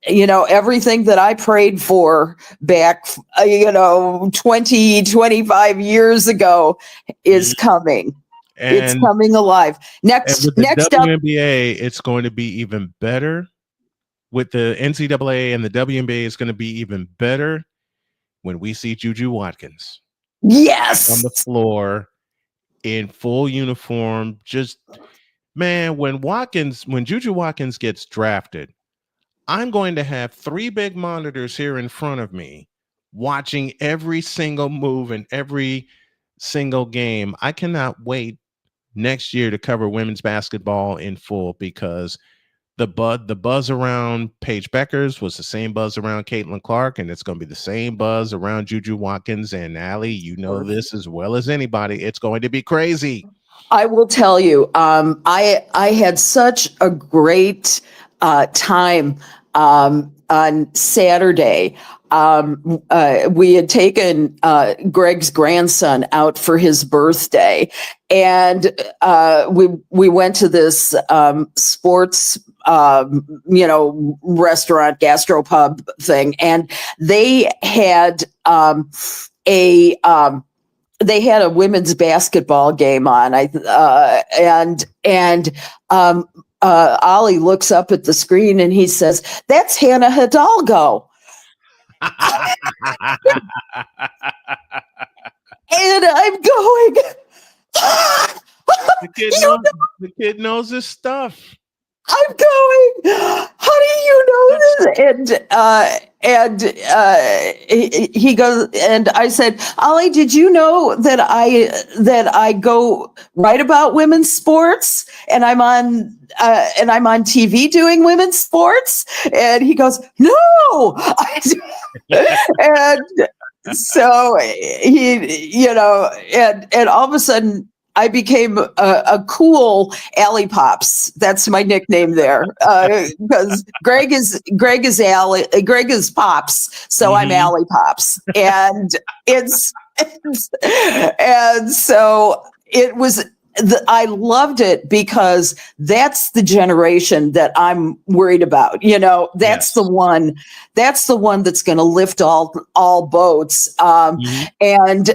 everything that I prayed for back, 20, 25 years ago is coming. And it's coming alive. Next WNBA, it's going to be even better. With the NCAA and the WNBA, it's going to be even better when we see Juju Watkins. Yes, on the floor in full uniform. Just, man, when Juju Watkins gets drafted, I'm going to have 3 big monitors here in front of me watching every single move and every single game. I cannot wait next year to cover women's basketball in full, because the buzz around Paige Beckers was the same buzz around Caitlin Clark, and it's going to be the same buzz around Juju Watkins and Allie. You know this as well as anybody. It's going to be crazy. I will tell you, I had such a great time on Saturday. We had taken Greg's grandson out for his birthday, and we went to this sports restaurant, gastropub thing, and they had they had a women's basketball game on. Ollie looks up at the screen and he says, "That's Hannah Hidalgo." And I'm going, the kid knows his stuff. I'm going, how do you know this? And he goes, and I said, Ollie, did you know that I go write about women's sports, and I'm on TV doing women's sports? And he goes, no. And so he, and all of a sudden, I became a cool Alley Pops. That's my nickname there, because Greg is Pops, so I'm Alley Pops, and so it was. I loved it because that's the generation that I'm worried about. That's the one. That's the one that's going to lift all boats, and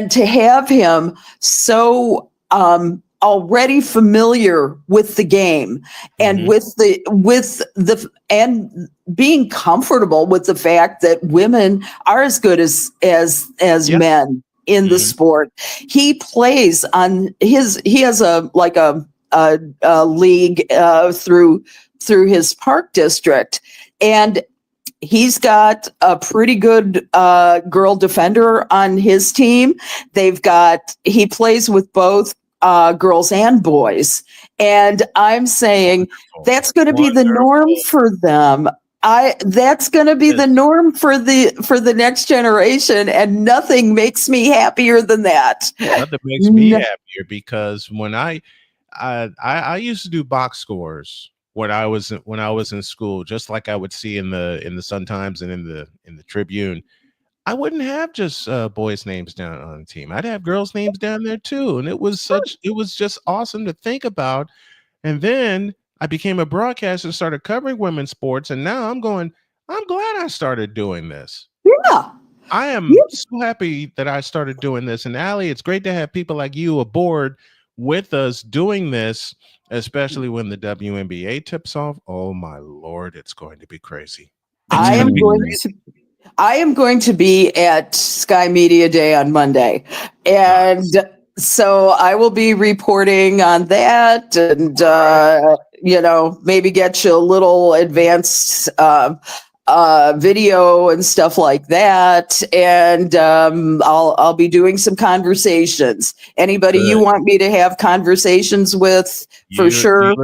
to have him so already familiar with the game, and with the and being comfortable with the fact that women are as good as men in the sport. He plays on he has a league through his park district, and he's got a pretty good girl defender on his team. He plays with both girls and boys. And I'm saying that's going to be the norm for them. That's going to be the norm for the next generation, and nothing makes me happier than that. Nothing makes me happier, because when I used to do box scores when I was in school, just like I would see in the Sun Times and in the Tribune. I wouldn't have just boys' names down on the team. I'd have girls' names down there too, and it was just awesome to think about. And then I became a broadcaster and started covering women's sports, and now I'm glad I started doing this. Yeah. I am so happy that I started doing this. And Allie, it's great to have people like you aboard with us doing this, especially when the WNBA tips off. Oh my Lord, it's going to be crazy. I am going to be at Sky Media Day on Monday, and so I will be reporting on that, and maybe get you a little advanced video and stuff like that, and I'll be doing some conversations. Anybody you want me to have conversations with, for sure.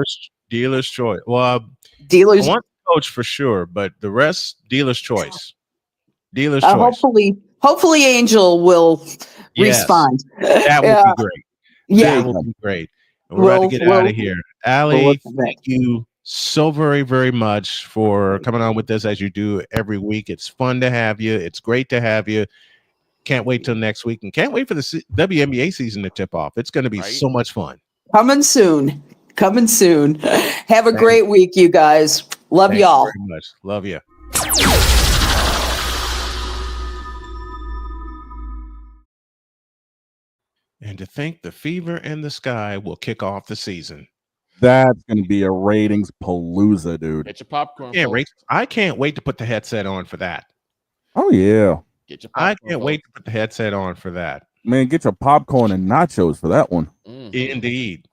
Dealer's choice. Well, I want the coach for sure, but the rest, dealer's choice. Dealer's choice. Hopefully Angel will respond. That would be great. Yeah, that would be great. And we're about to get out of here. Allie, thank you so very, very much for coming on with us as you do every week. It's fun to have you. It's great to have you. Can't wait till next week, and can't wait for the WNBA season to tip off. It's going to be so much fun. Coming soon. Have a great week, you guys. Love y'all. Thank you very much. Love you. And to think the Fever and the Sky will kick off the season. That's going to be a ratings palooza, dude. Get your popcorn. I can't wait to put the headset on for that. Oh, yeah. Get your popcorn. I can't wait to put the headset on for that. Man, get your popcorn and nachos for that one. Indeed.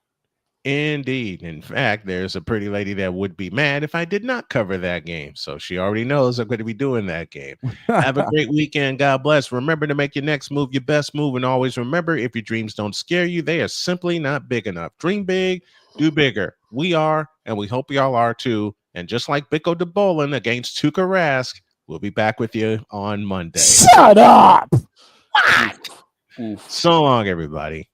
Indeed. In fact, there's a pretty lady that would be mad if I did not cover that game. So she already knows I'm going to be doing that game. Have a great weekend. God bless. Remember to make your next move your best move. And always remember, if your dreams don't scare you, they are simply not big enough. Dream big, do bigger. We are, and we hope y'all are too. And just like Bicko DeBolin against Tuukka Rask, we'll be back with you on Monday. Shut up. So long, everybody.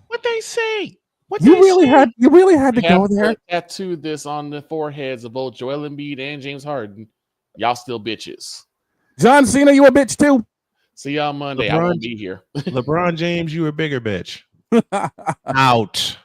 What they say? What You they really say? had to go there. Tattooed this on the foreheads of both Joel Embiid and James Harden. Y'all still bitches. John Cena, you a bitch too. See y'all Monday. I won't be here. LeBron James, you a bigger bitch. Out.